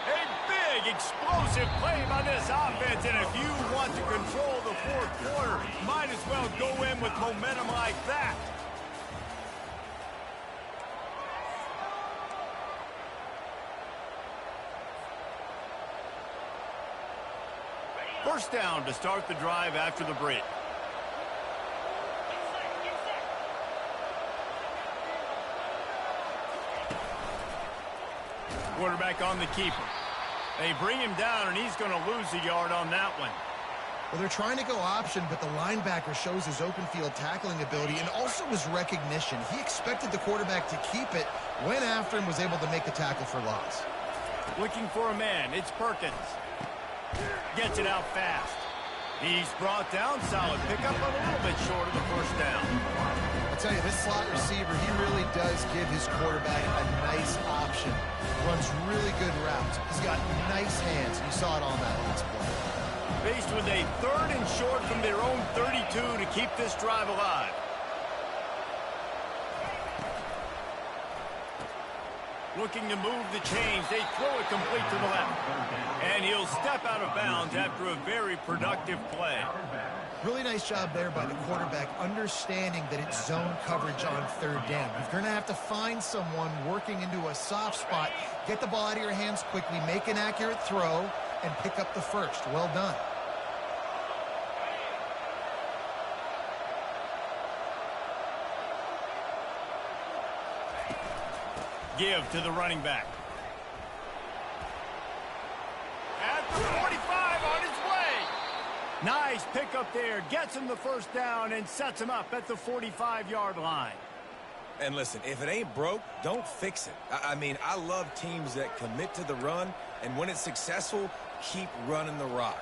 A big explosive play by this offense, and if you want to control the fourth quarter, might as well go in with momentum like that. First down to start the drive after the break. Quarterback on the keeper. They bring him down, and he's going to lose a yard on that one. Well, they're trying to go option, but the linebacker shows his open field tackling ability and also his recognition. He expected the quarterback to keep it, went after him, was able to make the tackle for loss. Looking for a man. It's Perkins. Gets it out fast. He's brought down. Solid pickup, but a little bit short of the first down. I'll tell you, this slot receiver, he really does give his quarterback a nice option. Runs really good routes. He's got nice hands. You saw it on that last play. Faced with a 3rd and short from their own 32 to keep this drive alive. Looking to move the chains. They throw it complete to the left. And he'll step out of bounds after a very productive play. Really nice job there by the quarterback, understanding that it's zone coverage on 3rd down. You're going to have to find someone working into a soft spot, get the ball out of your hands quickly, make an accurate throw, and pick up the first. Well done. Give to the running back. At the 45 on his way. Nice pickup there. Gets him the first down and sets him up at the 45-yard line. And listen, if it ain't broke, don't fix it. I mean, I love teams that commit to the run, and when it's successful, keep running the rock.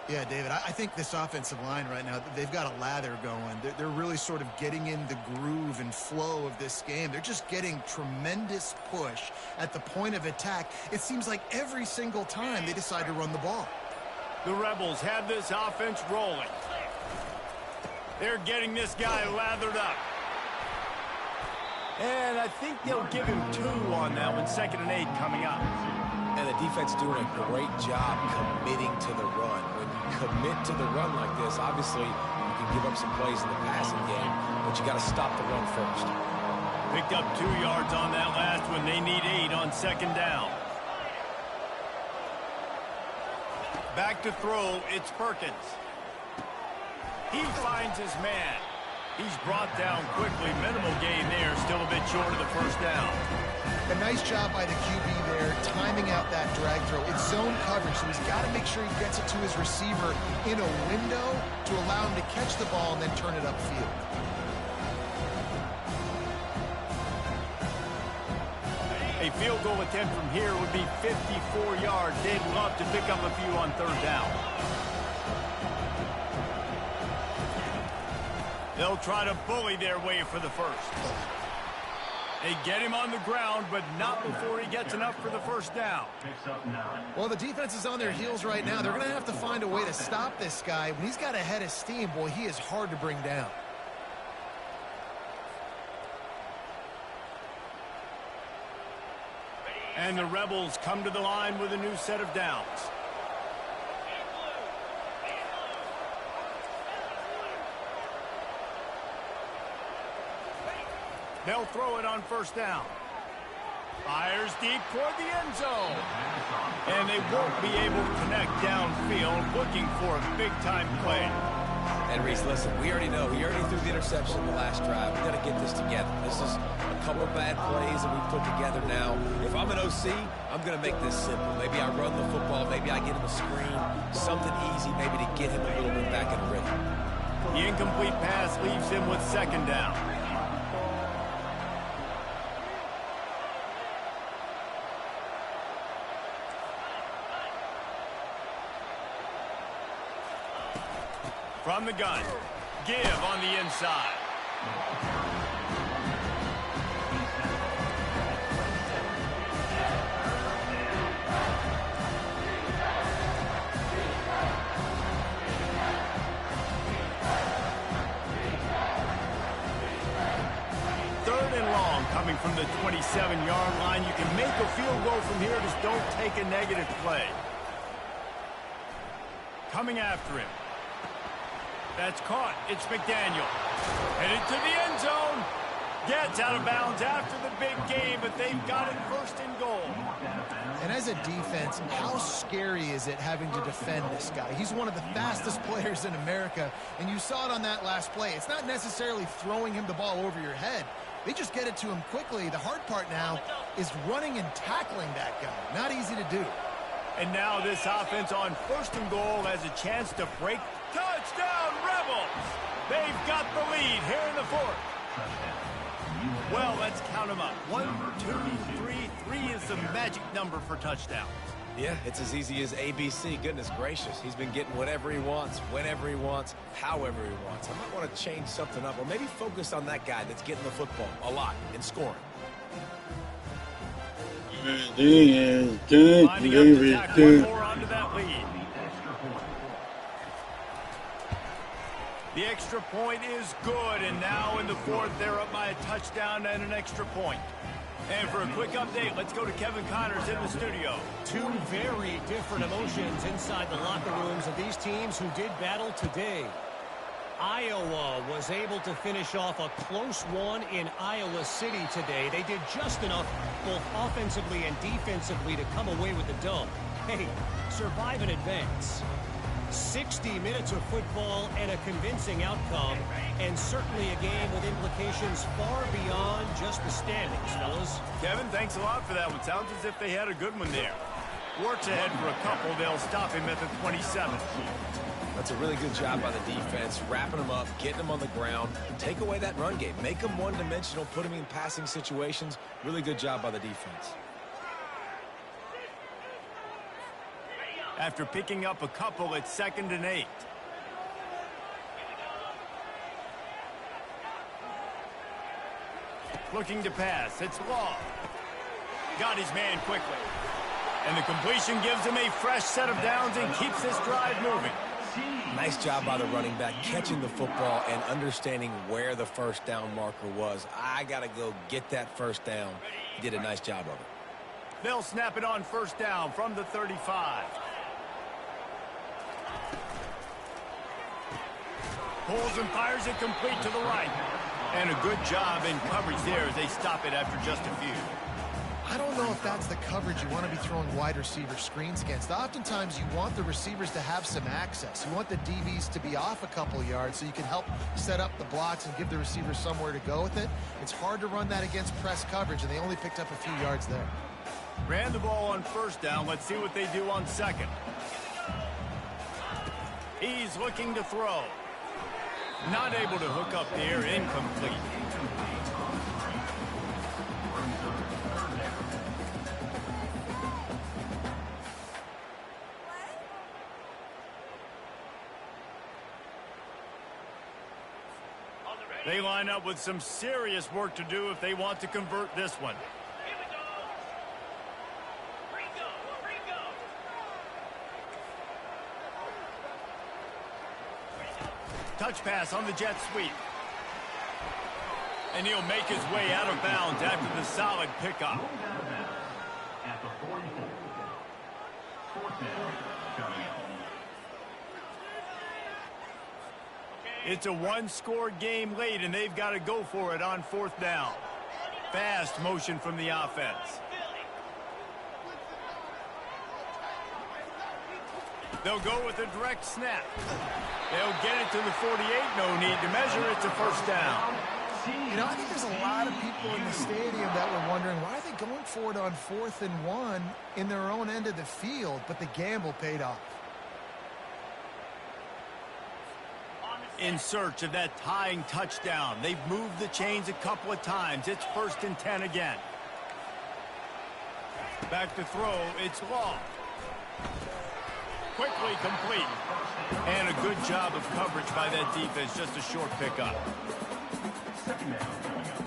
Yeah, David, I think this offensive line right now, they've got a lather going. They're really sort of getting in the groove and flow of this game. They're just getting tremendous push at the point of attack. It seems like every single time they decide to run the ball. The Rebels have this offense rolling. They're getting this guy lathered up. And I think they'll give him 2 on that one. 2nd and 8 coming up. And the defense doing a great job committing to the run. When you commit to the run like this, obviously you can give up some plays in the passing game, but you got to stop the run first. Picked up 2 yards on that last one. They need 8 on 2nd down. Back to throw. It's Perkins. He finds his man. He's brought down quickly. Minimal gain there. Still a bit short of the first down. A nice job by the QB there, timing out that drag throw. It's zone coverage, so he's got to make sure he gets it to his receiver in a window to allow him to catch the ball and then turn it upfield. A field goal attempt from here would be 54 yards. They'd love to pick up a few on 3rd down. They'll try to bully their way for the first. They get him on the ground, but not before he gets enough for the first down. Well, the defense is on their heels right now. They're going to have to find a way to stop this guy. When he's got a head of steam, boy, he is hard to bring down. And the Rebels come to the line with a new set of downs. They'll throw it on 1st down. Fires deep toward the end zone. And they won't be able to connect downfield, looking for a big-time play. And Reese, listen, we already know. He already threw the interception in the last drive. We've got to get this together. This is a couple of bad plays that we put together now. If I'm an OC, I'm going to make this simple. Maybe I run the football. Maybe I get him a screen. Something easy maybe to get him a little bit back in the rhythm. The incomplete pass leaves him with 2nd down. From the gun, give on the inside. Third and long coming from the 27-yard line. You can make a field goal from here, just don't take a negative play. coming after him. That's caught. It's McDaniel. Headed to the end zone. Gets out of bounds after the big game, but they've got it first and goal. And as a defense, how scary is it having to defend this guy? He's one of the fastest players in America, and you saw it on that last play. It's not necessarily throwing him the ball over your head. They just get it to him quickly. The hard part now is running and tackling that guy. Not easy to do. And now this offense on first and goal has a chance to break. Touchdown, Rebels! They've got the lead here in the fourth. Well, let's count them up. 1, 2, 3. 3 is the magic number for touchdowns. Yeah, it's as easy as ABC. Goodness gracious. He's been getting whatever he wants, whenever he wants, however he wants. I might want to change something up or maybe focus on that guy that's getting the football a lot and scoring. Lining up to tack one more onto that lead. The extra point is good, and now in the fourth, they're up by a touchdown and an extra point. And for a quick update, let's go to Kevin Connors in the studio. Two very different emotions inside the locker rooms of these teams who did battle today. Iowa was able to finish off a close one in Iowa City today. They did just enough both offensively and defensively to come away with the dub. Hey, survive and advance. 60 minutes of football and a convincing outcome, and certainly a game with implications far beyond just the standings, fellas. Kevin, thanks a lot for that one. Sounds as if they had a good one there. Works ahead for a couple. They'll stop him at the 27. That's a really good job by the defense, wrapping them up, getting them on the ground. Take away that run game. Make them one-dimensional, put them in passing situations. Really good job by the defense. After picking up a couple, it's 2nd and 8. Looking to pass. It's Law. Got his man quickly. And the completion gives him a fresh set of downs and keeps this drive moving. Nice job by the running back, catching the football and understanding where the first down marker was. I got to go get that first down. He did a nice job of it. They'll snap it on first down from the 35. Pulls and fires it complete to the right. And a good job in coverage there as they stop it after just a few. I don't know if that's the coverage you want to be throwing wide receiver screens against. Oftentimes, you want the receivers to have some access. You want the DBs to be off a couple yards so you can help set up the blocks and give the receivers somewhere to go with it. It's hard to run that against press coverage, and they only picked up a few yards there. Ran the ball on first down. Let's see what they do on second. He's looking to throw. Not able to hook up there. Incomplete. They line up with some serious work to do if they want to convert this one. Touch pass on the jet sweep. And he'll make his way out of bounds after the solid pickup. At the 44. Fourth down coming up. It's a one-score game late, and they've got to go for it on fourth down. Fast motion from the offense. They'll go with a direct snap. They'll get it to the 48. No need to measure. It's a first down. You know, I think there's a lot of people in the stadium that were wondering, why are they going for it on 4th and 1 in their own end of the field? But the gamble paid off. In search of that tying touchdown. They've moved the chains a couple of times. It's 1st and 10 again. Back to throw. It's Law. Quickly complete. And a good job of coverage by that defense. Just a short pickup. Second down coming up.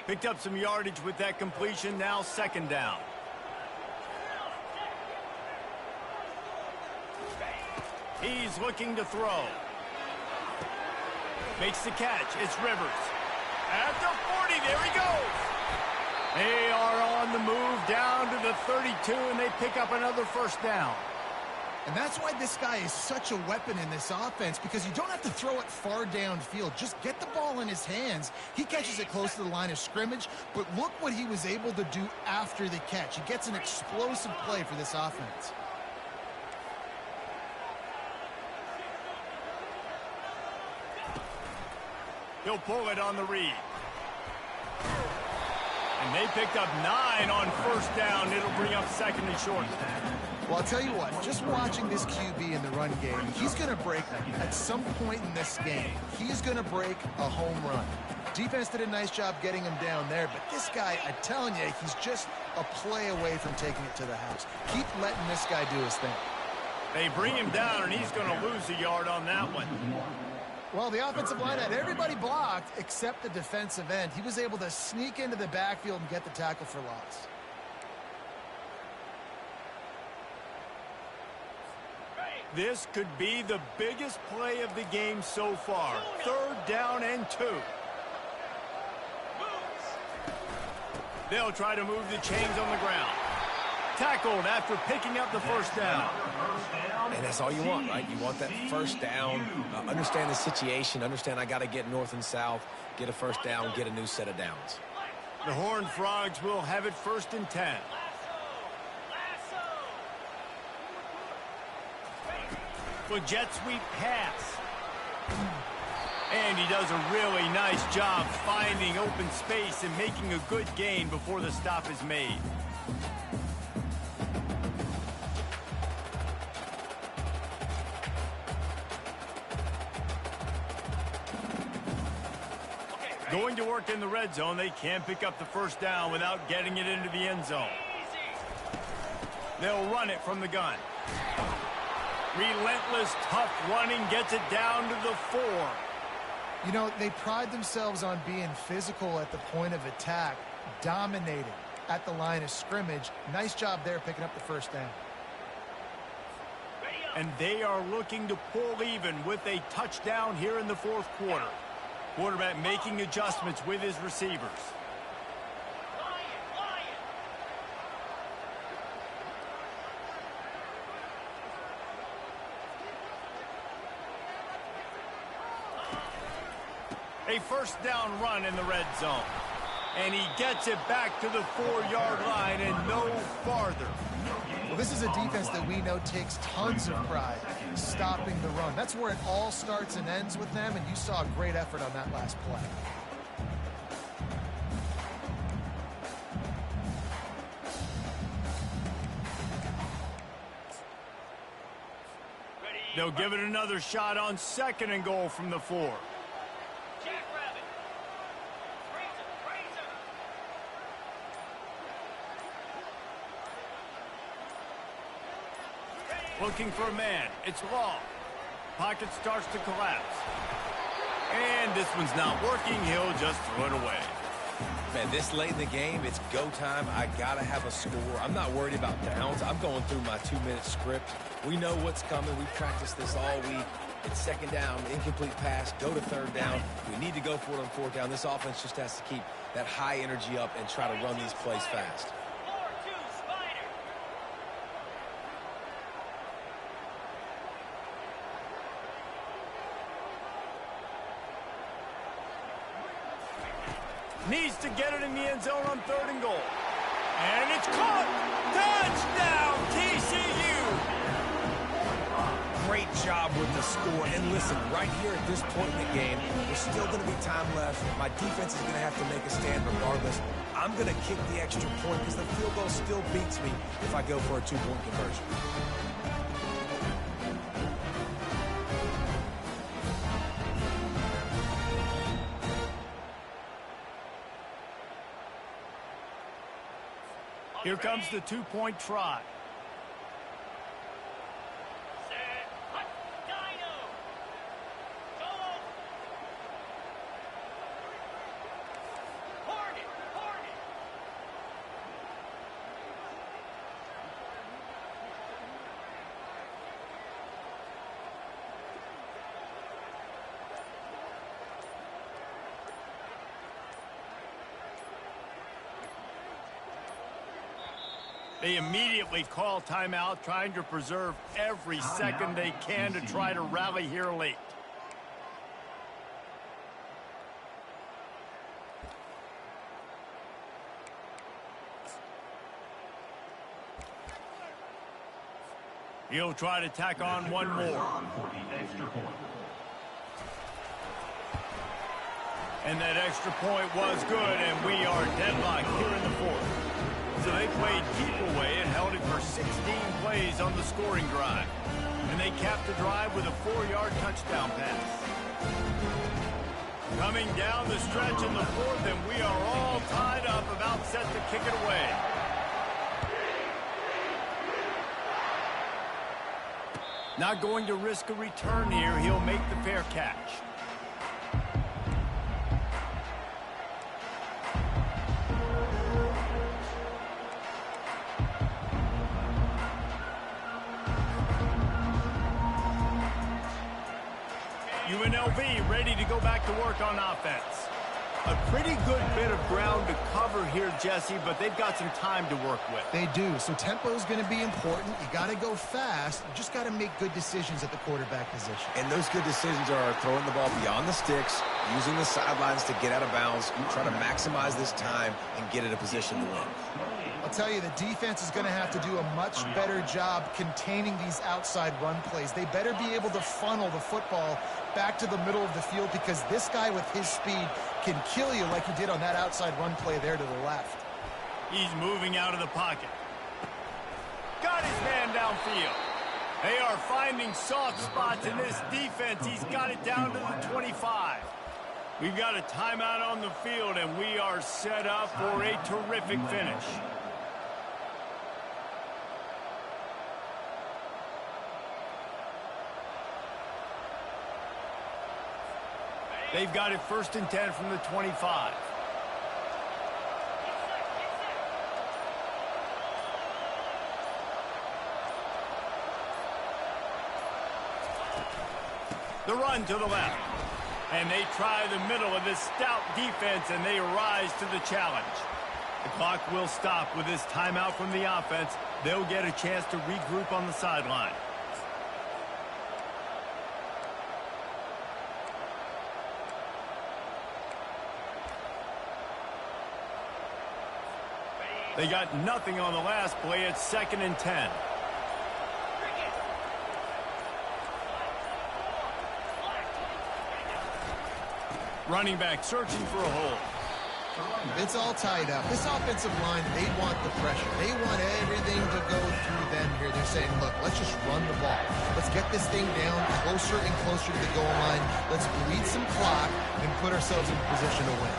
Picked up some yardage with that completion. Now 2nd down. He's looking to throw. Makes the catch. It's Rivers. At the 40, there he goes. They are on the move down to the 32, and they pick up another first down. And that's why this guy is such a weapon in this offense, because you don't have to throw it far downfield. Just get the ball in his hands. He catches it close to the line of scrimmage, but look what he was able to do after the catch. He gets an explosive play for this offense. He'll pull it on the read. And they picked up 9 on first down. It'll bring up second and short. Well, I'll tell you what, just watching this QB in the run game, he's going to break at some point in this game. He's going to break a home run. Defense did a nice job getting him down there, but this guy, I'm telling you, he's just a play away from taking it to the house. Keep letting this guy do his thing. They bring him down, and he's going to lose a yard on that one. Well, the offensive line had everybody blocked except the defensive end. He was able to sneak into the backfield and get the tackle for loss. This could be the biggest play of the game so far. 3rd down and 2. They'll try to move the chains on the ground. Tackled after picking up the first down. And that's all you want, right? You want that first down. Understand the situation. Understand I got to get north and south, get a first down, get a new set of downs. The Horned Frogs will have it 1st and 10. A jet sweep pass. And he does a really nice job finding open space and making a good gain before the stop is made. Going to work in the red zone. They can't pick up the first down without getting it into the end zone. They'll run it from the gun. Relentless, tough running gets it down to the 4. You know, they pride themselves on being physical at the point of attack, dominating at the line of scrimmage. Nice job there picking up the first down. And they are looking to pull even with a touchdown here in the 4th quarter. Quarterback making adjustments with his receivers. A first down run in the red zone. And he gets it back to the 4-yard line and no farther. Well, this is a defense that we know takes tons of pride stopping the run. That's where it all starts and ends with them, and you saw a great effort on that last play. They'll give it another shot on 2nd and goal from the 4. Looking for a man. It's Law. Pocket starts to collapse. And this one's not working. He'll just throw it away. Man, this late in the game, it's go time. I got to have a score. I'm not worried about downs. I'm going through my 2-minute script. We know what's coming. We practiced this all week. It's 2nd down, incomplete pass, go to 3rd down. We need to go for it on 4th down. This offense just has to keep that high energy up and try to run these plays fast. Needs to get it in the end zone on 3rd and goal. And it's caught! Touchdown, TCU! Great job with the score. And listen, right here at this point in the game, there's still going to be time left. My defense is going to have to make a stand regardless. I'm going to kick the extra point because the field goal still beats me if I go for a 2-point conversion. Here comes the 2-point try. They immediately call timeout, trying to preserve every second they can to try to rally here late. He'll try to tack on one more. And that extra point was good, and we are deadlocked here in the fourth. So they played keep away and held it for 16 plays on the scoring drive. And they capped the drive with a 4-yard touchdown pass. Coming down the stretch in the fourth, and we are all tied up, about set to kick it away. Not going to risk a return here. He'll make the fair catch. UNLV ready to go back to work on offense. A pretty good bit of ground to cover here, Jesse, but they've got some time to work with. They do, so tempo is going to be important. You got to go fast. You just got to make good decisions at the quarterback position. And those good decisions are throwing the ball beyond the sticks, using the sidelines to get out of bounds, try to maximize this time and get in a position to win. I'll tell you, the defense is going to have to do a much better job containing these outside run plays. They better be able to funnel the football back to the middle of the field, because this guy with his speed can kill you like he did on that outside run play there to the left. He's moving out of the pocket. Got his man downfield. They are finding soft spots in this defense. He's got it down to the 25. We've got a timeout on the field, and we are set up for a terrific finish. They've got it 1st and 10 from the 25. The run to the left. And they try the middle of this stout defense, and they rise to the challenge. The clock will stop with this timeout from the offense. They'll get a chance to regroup on the sideline. They got nothing on the last play. It's 2nd and 10. Running back searching for a hole. It's all tied up. This offensive line, they want the pressure. They want everything to go through them here. They're saying, look, let's just run the ball. Let's get this thing down closer and closer to the goal line. Let's bleed some clock and put ourselves in position to win.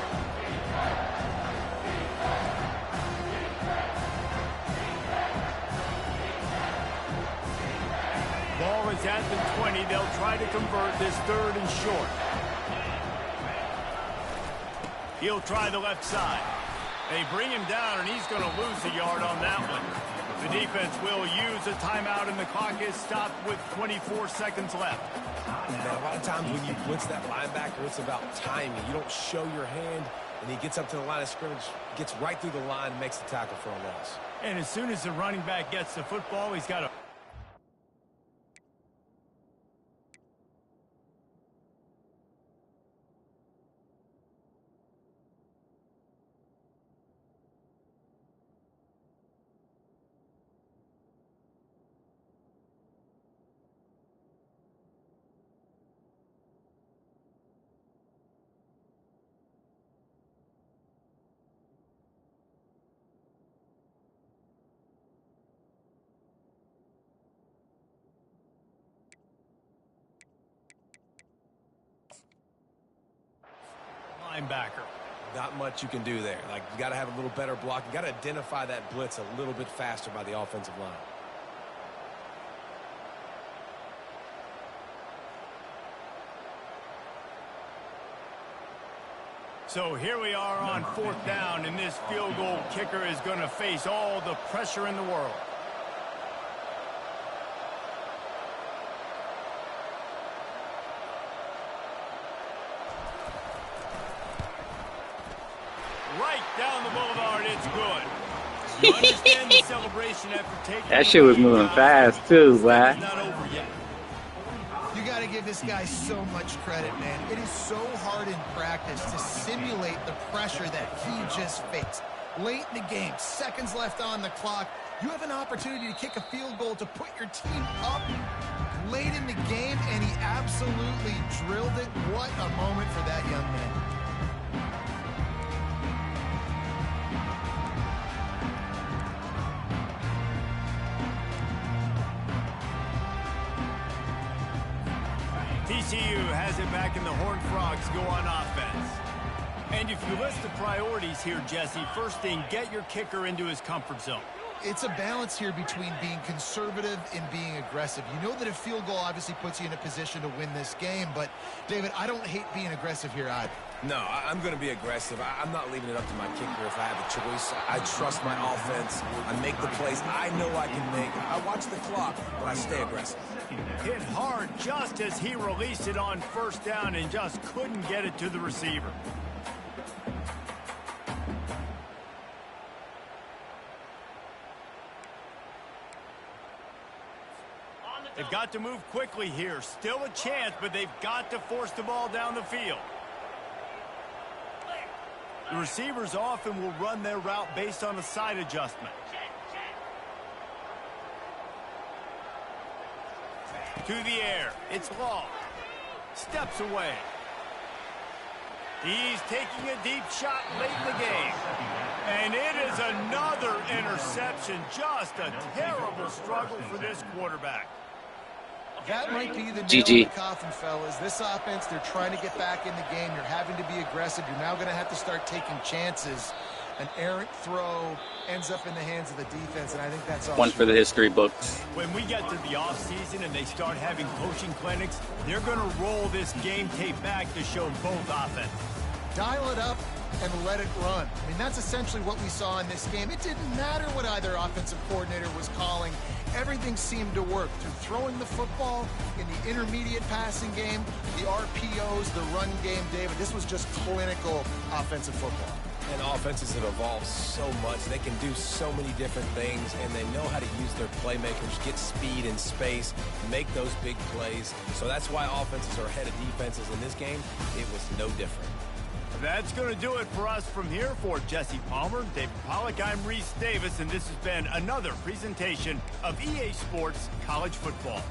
Ball is at the 20. They'll try to convert this 3rd and short. He'll try the left side. They bring him down, and he's going to lose a yard on that one. The defense will use a timeout, and the clock is stopped with 24 seconds left. Now, a lot of times when you blitz that linebacker, it's about timing. You don't show your hand, and he gets up to the line of scrimmage, gets right through the line, and makes the tackle for a loss. And as soon as the running back gets the football, he's got to... linebacker. Not much you can do there. Like, you got to have a little better block. You got to identify that blitz a little bit faster by the offensive line. So here we are on 4th down, and this field goal kicker is going to face all the pressure in the world. Right down the boulevard, it's good. You understand the celebration after taking That shit was moving fast too, boy. It's not over yet. You got to give this guy so much credit, man. It is so hard in practice to simulate the pressure that he just faced. Late in the game, seconds left on the clock, you have an opportunity to kick a field goal to put your team up late in the game, and he absolutely drilled it. What a moment for that young man. TCU has it back and the Horned Frogs go on offense. And if you list the priorities here, Jesse, first thing, get your kicker into his comfort zone. It's a balance here between being conservative and being aggressive. You know that a field goal obviously puts you in a position to win this game, but, David, I don't hate being aggressive here either. No, I'm going to be aggressive. I'm not leaving it up to my kicker if I have a choice. I trust my offense. I make the plays I know I can make. I watch the clock, but I stay aggressive. Hit hard just as he released it on first down and just couldn't get it to the receiver. They've got to move quickly here. Still a chance, but they've got to force the ball down the field. The receivers often will run their route based on a side adjustment. To the air. It's long. Steps away. He's taking a deep shot late in the game. And it is another interception. Just a terrible struggle for this quarterback. That might be the nail GG. in the coffin, fellas. This offense, they're trying to get back in the game. You're having to be aggressive. You're now going to have to start taking chances. An errant throw ends up in the hands of the defense, and I think that's all. One for the history books. When we get to the offseason and they start having coaching clinics, they're going to roll this game tape back to show both offenses. Dial it up and let it run. I mean, that's essentially what we saw in this game. It didn't matter what either offensive coordinator was calling. Everything seemed to work through throwing the football in the intermediate passing game, the RPOs, the run game. David, this was just clinical offensive football. And offenses have evolved so much. They can do so many different things, and they know how to use their playmakers, get speed and space, make those big plays. So that's why offenses are ahead of defenses in this game. It was no different. That's going to do it for us from here. For Jesse Palmer, David Pollack, I'm Reese Davis, and this has been another presentation of EA Sports College Football.